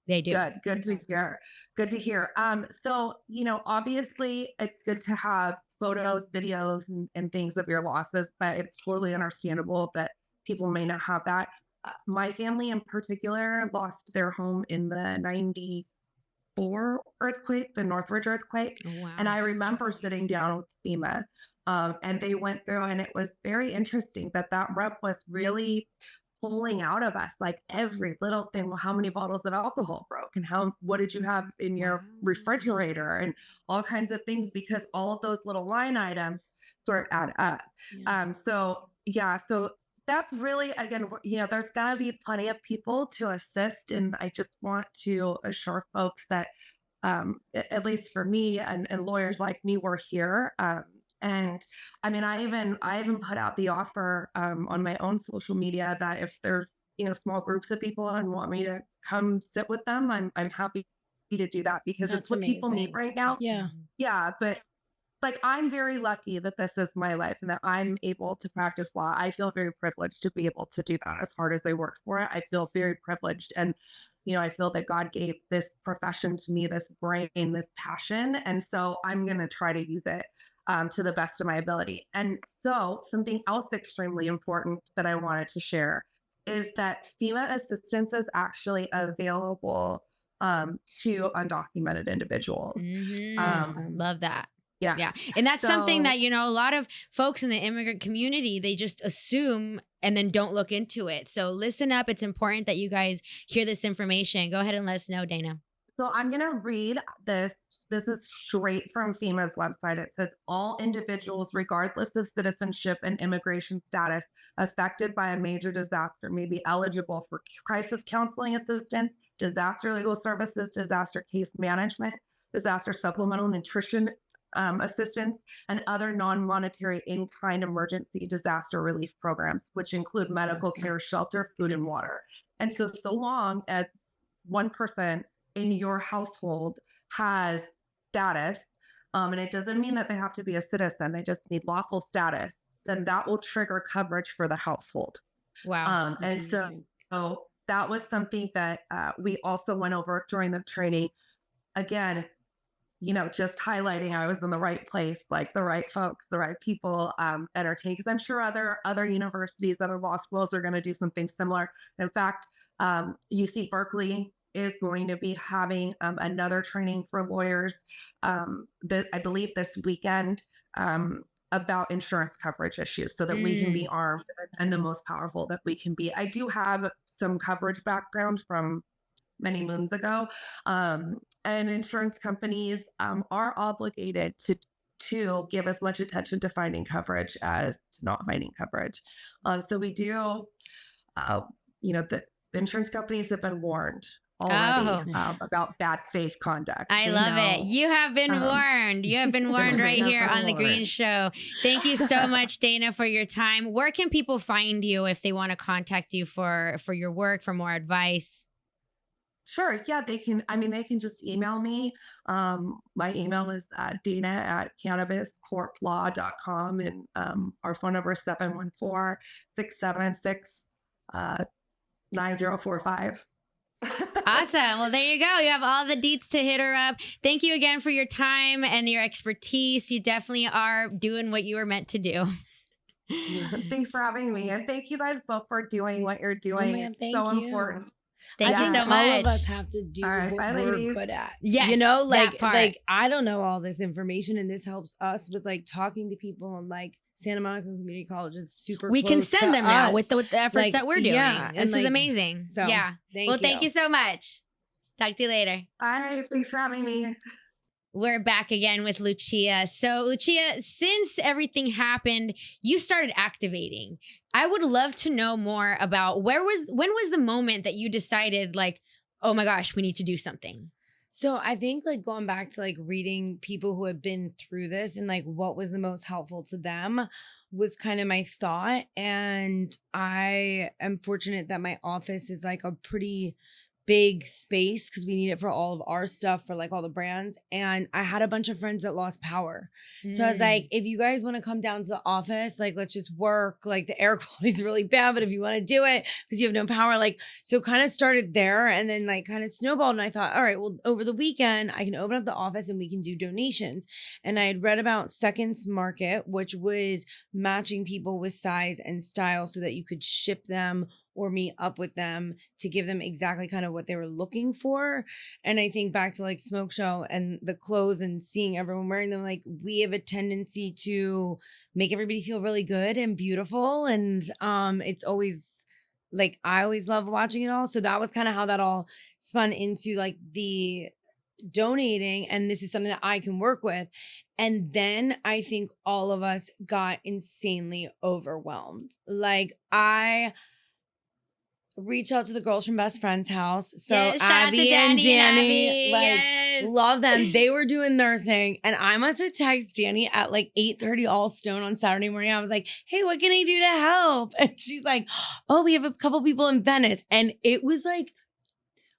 They do. Good to hear. Good to hear. So, obviously it's good to have photos, videos, and things of your losses, but it's totally understandable that people may not have that. My family in particular lost their home in the 94 earthquake, the Northridge earthquake. Oh, wow. And I remember sitting down with FEMA and they went through, and it was very interesting that rep was really pulling out of us like every little thing. Well, how many bottles of alcohol broke, and what did you have in your refrigerator, and all kinds of things, because all of those little line items sort of add up. So that's really, again, there's gonna be plenty of people to assist, and I just want to assure folks that at least for me and lawyers like me, we're here. And I mean, I even put out the offer on my own social media that if there's small groups of people and want me to come sit with them, I'm happy to do that, because it's what people need right now. Yeah. Yeah, but like, I'm very lucky that this is my life and that I'm able to practice law. I feel very privileged to be able to do that as hard as I worked for it. I feel very privileged. And, I feel that God gave this profession to me, this brain, this passion. And so I'm going to try to use it to the best of my ability. And so something else extremely important that I wanted to share is that FEMA assistance is actually available to undocumented individuals. Awesome. Love that. Yeah. Yeah. And that's something So- that, a lot of folks in the immigrant community, they just assume and then don't look into it. So listen up. It's important that you guys hear this information. Go ahead and let us know, Dana. So I'm going to read this. This is straight from FEMA's website. It says all individuals, regardless of citizenship and immigration status, affected by a major disaster may be eligible for crisis counseling assistance, disaster legal services, disaster case management, disaster supplemental nutrition assistance, and other non-monetary in-kind emergency disaster relief programs, which include medical care, shelter, food, and water. And so long as one person in your household has status, and it doesn't mean that they have to be a citizen, they just need lawful status, then that will trigger coverage for the household. Wow. And so that was something that we also went over during the training. Again, just highlighting I was in the right place, like the right folks, the right people entertained, because I'm sure other universities, other law schools are going to do something similar. In fact, UC Berkeley is going to be having another training for lawyers that I believe this weekend about insurance coverage issues so that we can be armed and the most powerful that we can be. I do have some coverage background from many moons ago. And insurance companies are obligated to give as much attention to finding coverage as to not finding coverage. So we do, the insurance companies have been warned already about bad faith conduct. I love it. You have been warned. You have been warned right here on The Green Show. Thank you so much, Dana, for your time. Where can people find you if they want to contact you for your work, for more advice? Sure. Yeah, they can just email me. My email is dana@cannabiscorplaw.com, and our phone number is 714-676-9045. Awesome. Well, there you go. You have all the deets to hit her up. Thank you again for your time and your expertise. You definitely are doing what you were meant to do. Thanks for having me. And thank you guys both for doing what you're doing. Man, it's so important. Thank you so much. All of us have to do what we're good at. Yes, like I don't know all this information, and this helps us with like talking to people, and like Santa Monica Community College is super. We can send them now with the efforts that we're doing. Yeah, this is amazing. So thank you so much. Talk to you later. All right, thanks for having me. We're back again with Lucia. So, Lucia, since everything happened, you started activating. I would love to know more about when was the moment that you decided, like, oh my gosh, we need to do something? So I think like going back to like reading people who have been through this and like what was the most helpful to them was kind of my thought. And I am fortunate that my office is like a pretty big space because we need it for all of our stuff for like all the brands. And I had a bunch of friends that lost power. So I was like, if you guys want to come down to the office, like let's just work. Like the air quality is really bad, but if you want to do it because you have no power, like, so kind of started there and then like kind of snowballed. And I thought, all right, well, over the weekend, I can open up the office and we can do donations. And I had read about Seconds Market, which was matching people with size and style so that you could ship them or meet up with them to give them exactly kind of what they were looking for. And I think back to like Smoke Show and the clothes and seeing everyone wearing them, like we have a tendency to make everybody feel really good and beautiful. And it's always like, I always love watching it all. So that was kind of how that all spun into like the donating. And this is something that I can work with. And then I think all of us got insanely overwhelmed. Like I reach out to the girls from Best Friend's house. So yes, shout out to Abby and Danny, like yes. love them. They were doing their thing. And I must have texted Danny at like 8:30 all stone on Saturday morning. I was like, hey, what can I do to help? And she's like, oh, we have a couple people in Venice. And it was like,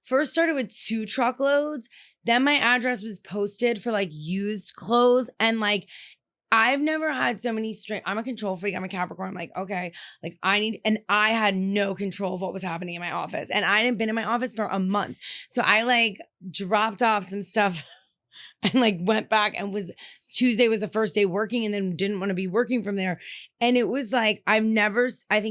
first started with 2 truckloads. Then my address was posted for like used clothes. And like, I've never had so many I'm a control freak. I'm a Capricorn. I'm like, okay, like and I had no control of what was happening in my office. And I hadn't been in my office for a month. So I like dropped off some stuff and like went back and Tuesday was the first day working and then didn't want to be working from there. And it was like, I think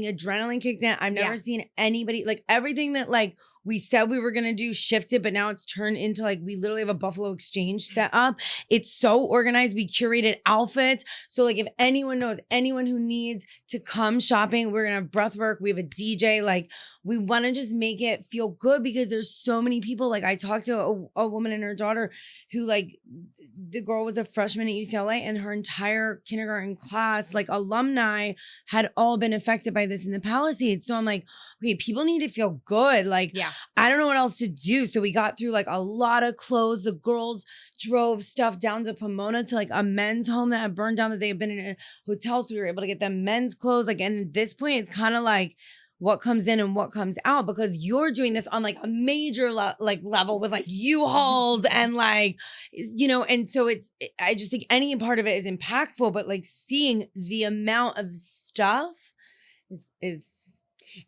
adrenaline kicked in. I've never seen anybody, like everything that like we said we were going to do shifted, but now it's turned into like, we literally have a Buffalo Exchange set up. It's so organized. We curated outfits. So like if anyone knows anyone who needs to come shopping, we're going to have breath work. We have a DJ. Like we want to just make it feel good because there's so many people. Like I talked to a woman and her daughter who like the girl was a freshman at UCLA and her entire kindergarten class, like alumni had all been affected by this in the Palisades. So I'm like, okay, people need to feel good. Like, I don't know what else to do. So we got through like a lot of clothes. The girls drove stuff down to Pomona to like a men's home that had burned down that they had been in a hotel. So we were able to get them men's clothes. Like, and at this point, it's kind of like, what comes in and what comes out because you're doing this on like a major level with like U-Hauls and like, you know, and so I just think any part of it is impactful, but like seeing the amount of stuff is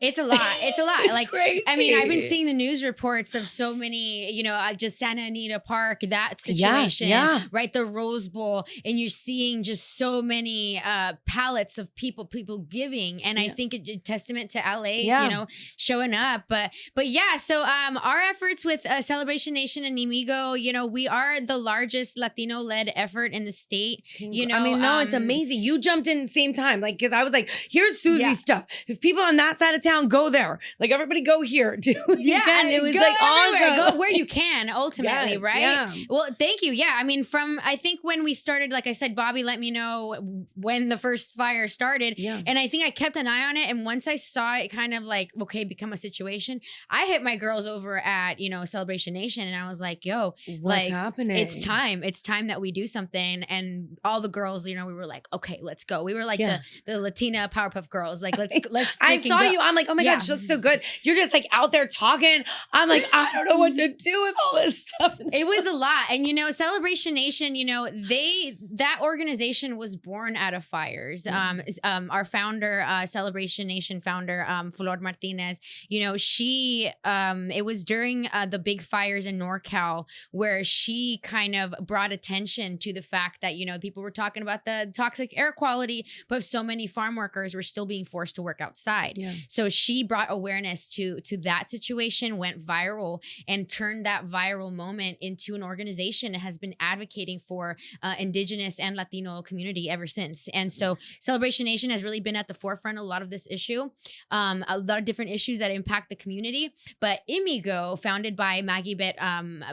it's a lot. It's a lot. Like, crazy. I mean, I've been seeing the news reports of so many, you know, just Santa Anita Park, that situation, right? The Rose Bowl. And you're seeing just so many pallets of people giving. And I think it's a testament to LA, you know, showing up. But yeah, so our efforts with Celebration Nation and Imigo, you know, we are the largest Latino-led effort in the state. You know, I mean, no, it's amazing. You jumped in the same time. Like, because I was like, here's Susie's stuff. If people on that side of town, go there. Like everybody go here. Do it was like everywhere. awesome. Go where you can ultimately, right? Yeah. Well, thank you. Yeah. I mean, I think when we started, like I said, Bobby let me know when the first fire started. Yeah. And I think I kept an eye on it. And once I saw it kind of like, okay, become a situation, I hit my girls over at, you know, Celebration Nation. And I was like, yo, what's happening? It's time. It's time that we do something. And all the girls, you know, we were like, okay, let's go. We were like the Latina Powerpuff Girls. Like, let's I saw you. I'm like, oh my God, she looks so good. You're just like out there talking. I'm like, I don't know what to do with all this stuff. It was a lot. And, you know, Celebration Nation, you know, that organization was born out of fires. Our founder, Celebration Nation founder, Flor Martinez, you know, it was during the big fires in NorCal where she kind of brought attention to the fact that, you know, people were talking about the toxic air quality, but so many farm workers were still being forced to work outside. Yeah. So she brought awareness to that situation, went viral, and turned that viral moment into an organization that has been advocating for Indigenous and Latino community ever since. And so Celebration Nation has really been at the forefront of a lot of this issue, a lot of different issues that impact the community. But Imigo, founded by Maggie Bet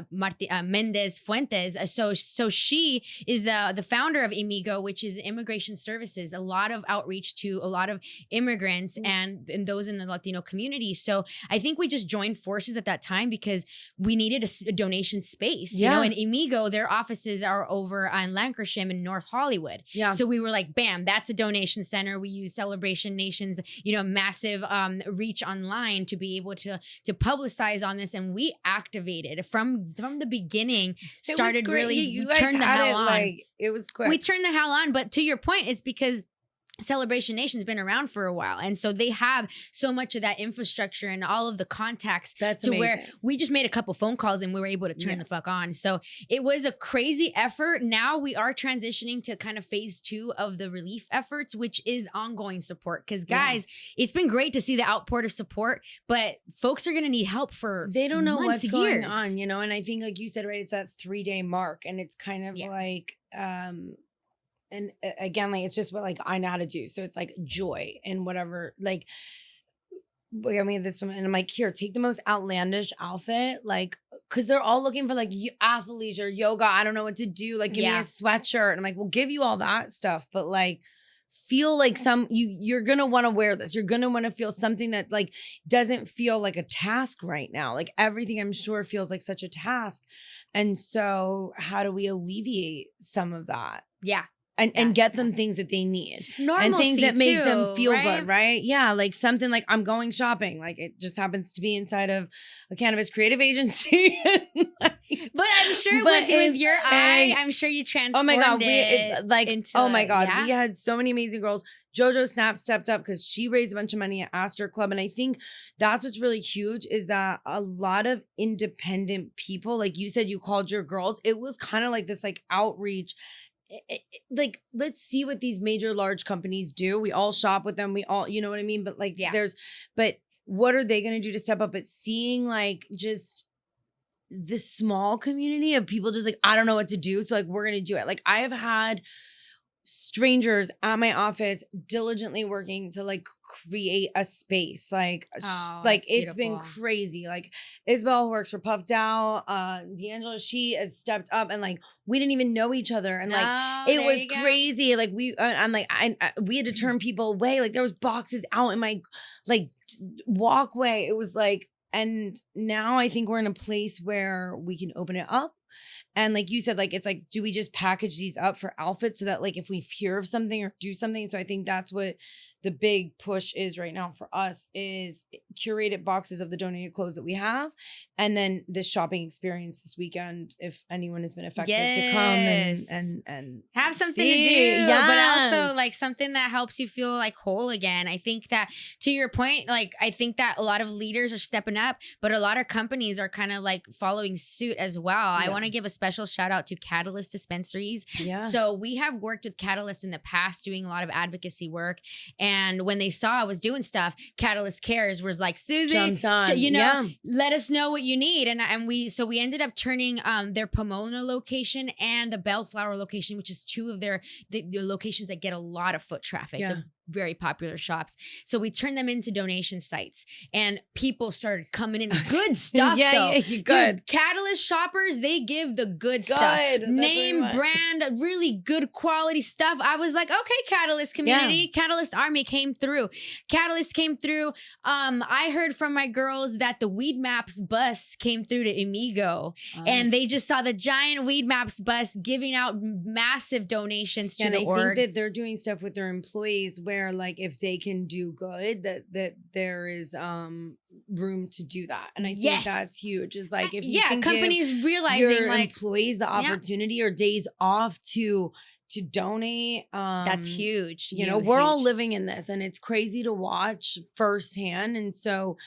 Mendez Fuentes, so she is the founder of Imigo, which is immigration services, a lot of outreach to a lot of immigrants and those in the Latino community. So I think we just joined forces at that time because we needed a donation space, you know, and Imigo, their offices are over on Lankershim in North Hollywood. Yeah. So we were like, bam, that's a donation center. We use Celebration Nation's, you know, massive reach online to be able to publicize on this. And we activated from the beginning, started really, you turned the hell on. Like, it was quick. We turned the hell on. But to your point, it's because Celebration Nation's been around for a while. And so they have so much of that infrastructure and all of the contacts where we just made a couple phone calls and we were able to turn the fuck on. So it was a crazy effort. Now we are transitioning to kind of phase 2 of the relief efforts, which is ongoing support. Because guys, it's been great to see the outpour of support, but folks are going to need help for they don't know months, what's going on, you know? And I think like you said, right, it's that 3-day mark and it's kind of like, and again, like, it's just what like I know how to do. So it's like joy and whatever, like, I mean, this one, and I'm like, here, take the most outlandish outfit, like, cause they're all looking for like athleisure, yoga. I don't know what to do. Like, give me a sweatshirt. And I'm like, we'll give you all that stuff, but like, feel like you're gonna want to wear this. You're gonna want to feel something that like doesn't feel like a task right now. Like everything, I'm sure, feels like such a task. And so, how do we alleviate some of that? Yeah. and get them things that they need. Normalcy and things that makes them too, feel right? good, right? Yeah, like something like I'm going shopping. Like it just happens to be inside of a cannabis creative agency. But I'm sure But with your eye, and- I'm sure you transformed Oh my God, into oh my God, yeah? we had so many amazing girls. JoJo Snap stepped up because she raised a bunch of money at Astor Club. And I think that's what's really huge is that a lot of independent people, like you said, you called your girls. It was kind of like this like outreach. Like, let's see what these major large companies do. We all shop with them. We all, you know what I mean? But like but what are they going to do to step up? But seeing like just this small community of people just like, I don't know what to do. So like, we're going to do it. Like I have had strangers at my office diligently working to like create a space. Like, it's been crazy. Like Isabel who works for Puff Dow, D'Angelo, she has stepped up and like, we didn't even know each other. And like, it was crazy. Like I'm like, we had to turn people away. Like there was boxes out in my like walkway. It was like, and now I think we're in a place where we can open it up. And like you said, like, it's like, do we just package these up for outfits so that like, if we hear of something or do something. So I think that's what the big push is right now for us is curated boxes of the donated clothes that we have. And then this shopping experience this weekend, if anyone has been affected to come and have something to do, yes. but also like something that helps you feel like whole again. I think that to your point, like, I think that a lot of leaders are stepping up, but a lot of companies are kind of like following suit as well. I want to give a special shout out to Catalyst Dispensaries. Yeah. So we have worked with Catalyst in the past doing a lot of advocacy work. And when they saw I was doing stuff, Catalyst Cares was like, Susie, you know, let us know what you need. And we ended up turning their Pomona location and the Bellflower location, which is two of their locations that get a lot of foot traffic. Yeah. They're very popular shops. So we turned them into donation sites and people started coming in with good stuff. Good. Dude, Catalyst shoppers, they give the good stuff. Name brand, really good quality stuff. I was like, okay, Catalyst community, Catalyst Army came through. Catalyst came through. I heard from my girls that the Weed Maps bus came through to Amigo and they just saw the giant Weed Maps bus giving out massive donations to the org. I think that they're doing stuff with their employees where like if they can do good that there is room to do that. And I think that's huge. Is like if you can companies give realizing your like employees the opportunity or days off to donate, that's huge. You know, we're all living in this and it's crazy to watch firsthand. And so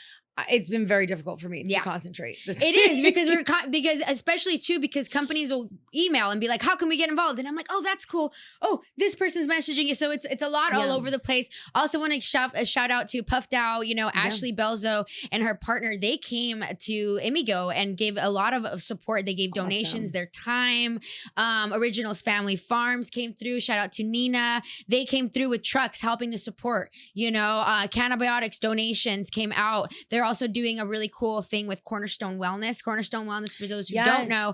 it's been very difficult for me to concentrate. It is because especially too, because companies will email and be like, how can we get involved? And I'm like, oh, that's cool. Oh, this person's messaging you. So it's a lot all over the place. Also want to shout out to Puff Dow, you know, Ashley Belzo and her partner. They came to Amigo and gave a lot of support. They gave donations, their time. Originals Family Farms came through. Shout out to Nina. They came through with trucks helping to support, you know, Cannabiotics donations came out. They're also doing a really cool thing with Cornerstone Wellness. Cornerstone Wellness, for those who don't know,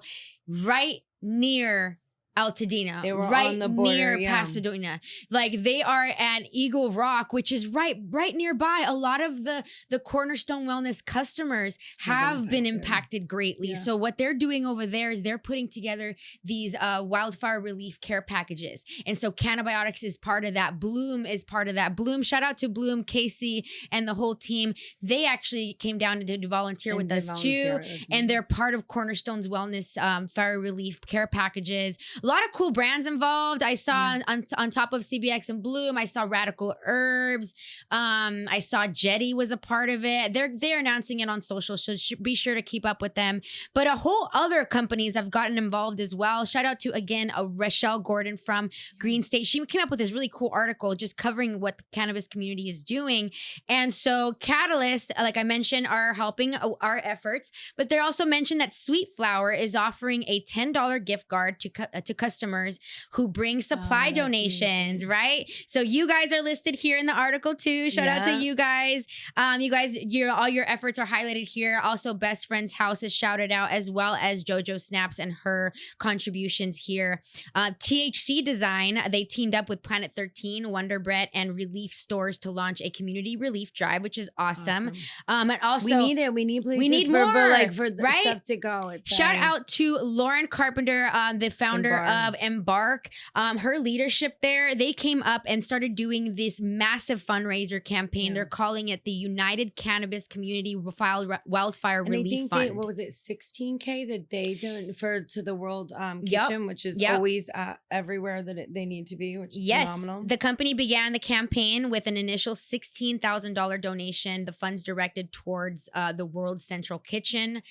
right near Altadena, they were right on the border, near Pasadena. Like they are at Eagle Rock, which is right nearby. A lot of the Cornerstone Wellness customers have been impacted greatly. Yeah. So what they're doing over there is they're putting together these wildfire relief care packages. And so Cannabiotics is part of that. Bloom is part of that. Bloom, shout out to Bloom, Casey, and the whole team. They actually came down to volunteer with us too. And they're part of Cornerstone's Wellness fire relief care packages. A lot of cool brands involved. I saw on top of CBX and Bloom, I saw Radical Herbs. I saw Jetty was a part of it. They're announcing it on social, so be sure to keep up with them. But a whole other companies have gotten involved as well. Shout out to, again, Rochelle Gordon from Green State. She came up with this really cool article just covering what the cannabis community is doing. And so Catalyst, like I mentioned, are helping our efforts, but they also mentioned that Sweet Flower is offering a $10 gift card to customers who bring supply donations, amazing. Right? So you guys are listed here in the article too. Shout out to you guys. All your efforts are highlighted here. Also, Best Friend's House is shouted out, as well as JoJo Snaps and her contributions here. THC Design, they teamed up with Planet 13, Wonder Bread, and Relief Stores to launch a community relief drive, which is awesome. And also, we need it. We need places. We need more, for the stuff to go. Shout out to Lauren Carpenter, the founder of Embark, her leadership there, they came up and started doing this massive fundraiser campaign. They're calling it the United Cannabis Community Wildfire and Relief I think Fund. what was it, $16K that they donate to the World Kitchen, which is always everywhere that they need to be, which is phenomenal. The company began the campaign with an initial $16,000 donation. The funds directed towards the World Central Kitchen.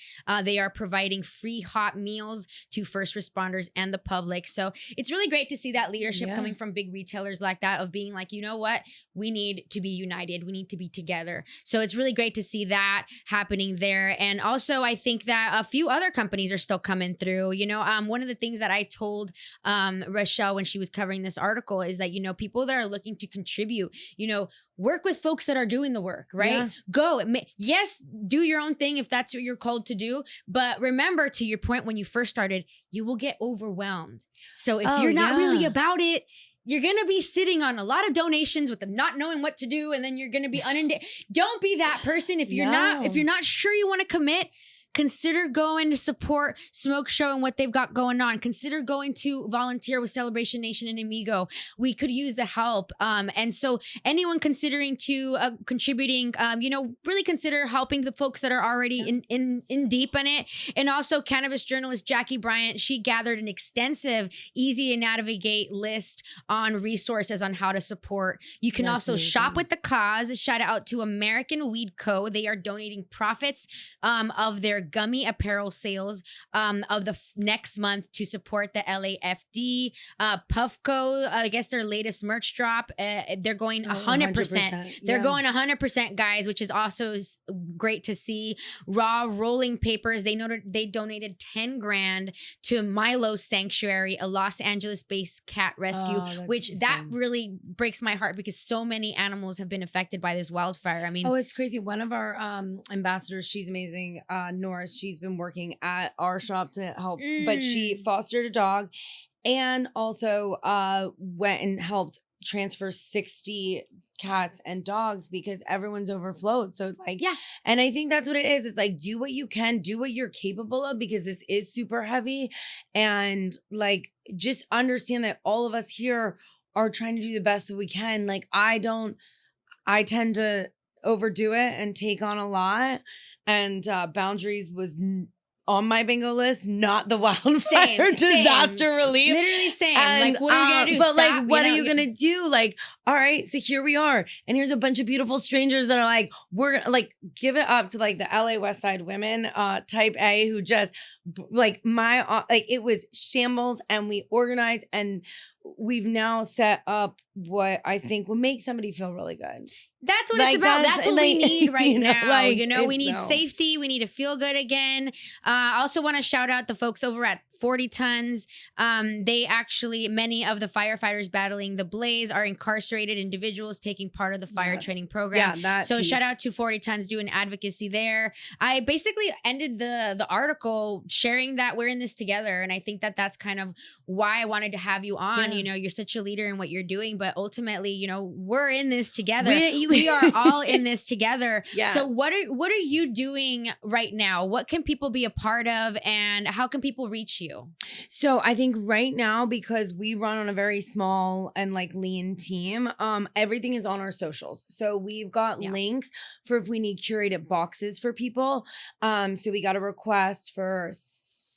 They are providing free hot meals to first responders and the public. So it's really great to see that leadership coming from big retailers like that, of being like, you know what, we need to be united. We need to be together. So it's really great to see that happening there. And also, I think that a few other companies are still coming through. You know, one of the things that I told Rochelle when she was covering this article is that, you know, people that are looking to contribute, you know, work with folks that are doing the work, right? Yeah. Go. Yes, do your own thing if that's what you're called to do. But remember, to your point, when you first started, you will get overwhelmed. So if you're not really about it, you're going to be sitting on a lot of donations with the not knowing what to do. And then you're going to be inundated. Don't be that person. If you're not sure you want to commit, consider going to support Smoke Show and what they've got going on. Consider going to volunteer with Celebration Nation and Amigo. We could use the help. And so anyone considering to contributing, you know, really consider helping the folks that are already in deep in it. And also cannabis journalist Jackie Bryant, she gathered an extensive, easy to navigate list on resources on how to support. You can also shop with the cause. Shout out to American Weed Co. They are donating profits of their gummy apparel sales of the next month to support the LAFD. Puffco, I guess their latest merch drop, they're going 100%. They're going 100%, guys, which is also great to see. Raw Rolling Papers, they donated 10 grand to Milo Sanctuary, a Los Angeles-based cat rescue, which awesome. That really breaks my heart because so many animals have been affected by this wildfire. I mean, it's crazy. One of our ambassadors, she's amazing, Norris, she's been working at our shop to help, but she fostered a dog and also went and helped transfer 60 cats and dogs because everyone's overflowed. So like, and I think that's what it is. It's like, do what you can, do what you're capable of, because this is super heavy. And like, just understand that all of us here are trying to do the best that we can. Like, I tend to overdo it and take on a lot. And boundaries was on my bingo list, not the wildfire disaster relief. Literally same. And, like, what are you going to do? But stop, like, what are you going to do? Like, all right, so here we are. And here's a bunch of beautiful strangers that are like, we're like, give it up to like the LA West Side women, type A, who just like like it was shambles, and we organized, and we've now set up what I think will make somebody feel really good. That's what it's about. That's what we need right now. You know, we need safety. We need to feel good again. I also want to shout out the folks over at 40 Tons. They actually, many of the firefighters battling the blaze are incarcerated individuals taking part of the fire training program. So shout out to 40 Tons doing advocacy there. I basically ended the article sharing that we're in this together. And I think that that's kind of why I wanted to have you on. You know, you're such a leader in what you're doing, but ultimately, you know, we're in this together. We are all in this together. So what are you doing right now? What can people be a part of, and how can people reach you? So I think right now, because we run on a very small and like lean team, everything is on our socials. So we've got links for if we need curated boxes for people. So we got a request for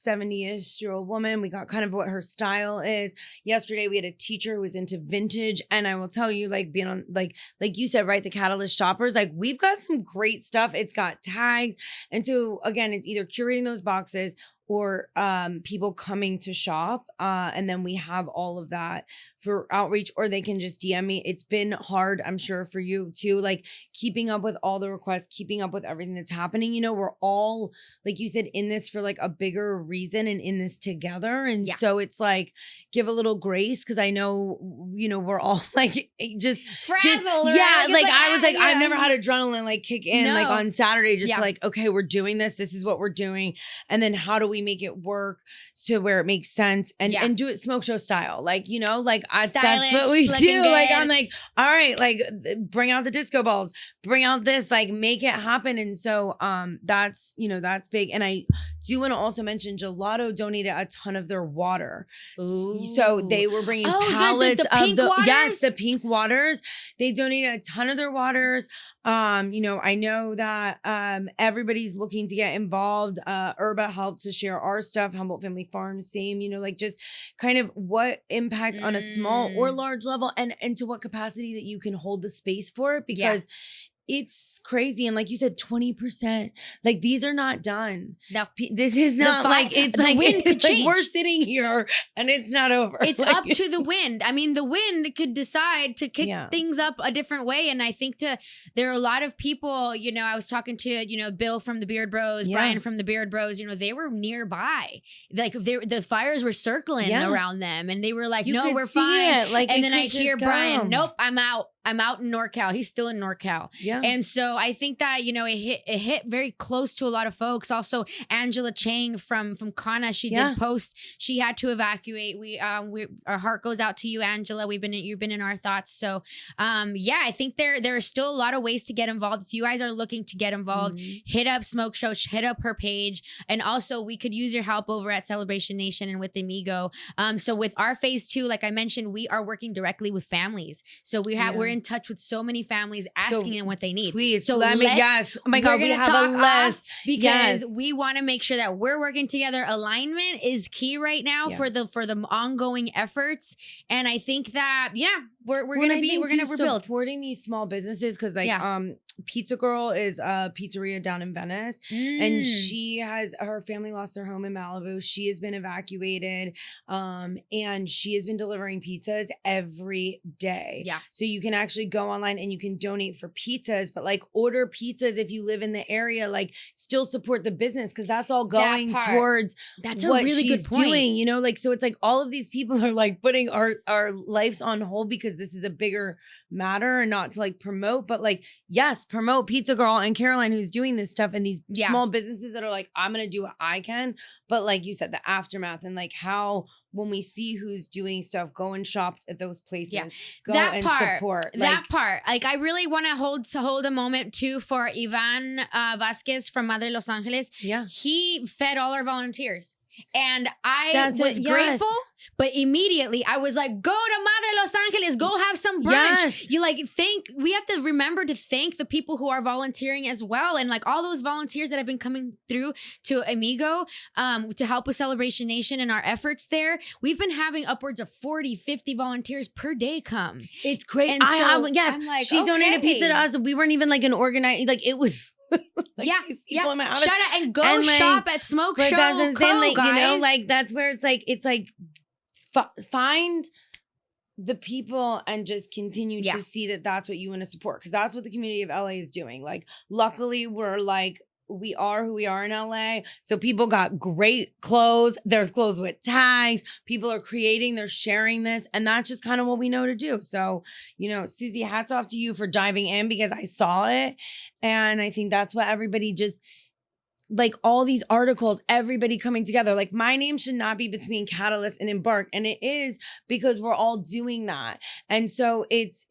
70-ish-year-old woman. We got kind of what her style is. Yesterday, we had a teacher who was into vintage. And I will tell you, like, being on, like you said, right, the Catalyst shoppers, like, we've got some great stuff. It's got tags. And so, again, it's either curating those boxes or people coming to shop. And then we have all of that for outreach, or they can just DM me. It's been hard, I'm sure, for you too, like keeping up with all the requests, keeping up with everything that's happening. You know, we're all, like you said, in this for like a bigger reason and in this together. And so it's like, give a little grace, because I know, you know, we're all like just frazzled. Like I was like, I've never had adrenaline like kick in like on Saturday, just like, okay, we're doing this. This is what we're doing. And then how do we make it work to where it makes sense and do it Smoke Show style? Like, you know, like that's Stylish, what we looking do. Like, good. I'm like, all right, like bring out the disco balls, bring out this, like make it happen. And so that's, that's big. And I do want to also mention Gelato donated a ton of their water. Ooh. So they were bringing pallets the pink of the, waters? yes, the pink waters. They donated a ton of their waters. I know that everybody's looking to get involved. Herba helped to share our stuff. Humboldt Family Farms, same, like just kind of what impact on a small or large level and to what capacity that you can hold the space for it, because it's crazy. And like you said, 20%, like these are not done. No, this is not like, it's the like, wind could change. Like we're sitting here and it's not over. It's like, up to the wind. I mean, the wind could decide to kick things up a different way. And I think there are a lot of people, I was talking to, Bill from the Beard Bros, Brian from the Beard Bros, they were nearby. Like the fires were circling around them and they were like, no, we're fine. Like, and then I hear Brian, nope, I'm out in NorCal. He's still in NorCal. Yeah. And so I think that, it hit very close to a lot of folks. Also, Angela Chang from Kana, she did post, she had to evacuate. Our heart goes out to you, Angela. You've been in our thoughts. So, I think there are still a lot of ways to get involved. If you guys are looking to get involved, hit up Smoke Show, hit up her page. And also we could use your help over at Celebration Nation and with Amigo. So with our phase 2, like I mentioned, we are working directly with families. So we're in touch with so many families asking them what they need. Please, so let me guess. Oh my God, we have a list because we want to make sure that we're working together. Alignment is key right now for the ongoing efforts. And I think that we're gonna rebuild supporting these small businesses because Pizza Girl is a pizzeria down in Venice, and her family lost their home in Malibu. She has been evacuated, and she has been delivering pizzas every day. Yeah. So you can actually go online and you can donate for pizzas, but like order pizzas if you live in the area. Like still support the business because that's all going towards what a really she's good point. doing. Like so it's like all of these people are like putting our lives on hold because this is a bigger matter and not to like promote, but like yes, promote Pizza Girl and Caroline who's doing this stuff and these small businesses that are like, I'm gonna do what I can. But like you said, the aftermath and like how when we see who's doing stuff, go and shop at those places. Go and support. That part. Like I really want to hold a moment too for Ivan Vasquez from Madre Los Angeles. Yeah. He fed all our volunteers. And I was grateful, but immediately I was like, go to Madre Los Angeles, go have some brunch. Yes. We have to remember to thank the people who are volunteering as well. And like all those volunteers that have been coming through to Amigo to help with Celebration Nation and our efforts there. We've been having upwards of 40, 50 volunteers per day come. It's great. And I'm like, she donated pizza to us. We weren't even like an organized, like it was. Like people in my office. Shout out and go shop at Smoke Show. That's what I'm saying, guys. Like that's where it's like find the people and just continue to see that that's what you want to support because that's what the community of LA is doing. Like luckily we're like we are who we are in LA. So people got great clothes. There's clothes with tags. People are creating, they're sharing this. And that's just kind of what we know to do. So, Susie, hats off to you for diving in because I saw it. And I think that's what everybody just like all these articles, everybody coming together. Like my name should not be between Catalyst and Embark. And it is because we're all doing that. And so it's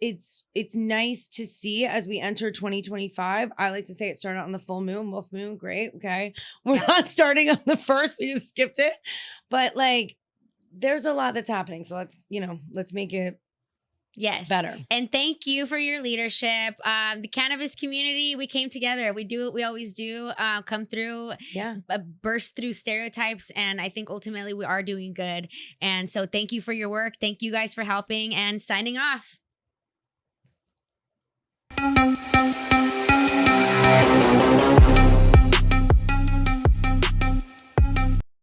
nice to see as we enter 2025. I like to say it started on the full moon, wolf moon. Great. Okay. We're not starting on the first. We just skipped it. But like, there's a lot that's happening. So let's make it better. And thank you for your leadership. The cannabis community, we came together. We do what we always do, come through, burst through stereotypes. And I think ultimately we are doing good. And so thank you for your work. Thank you guys for helping and signing off.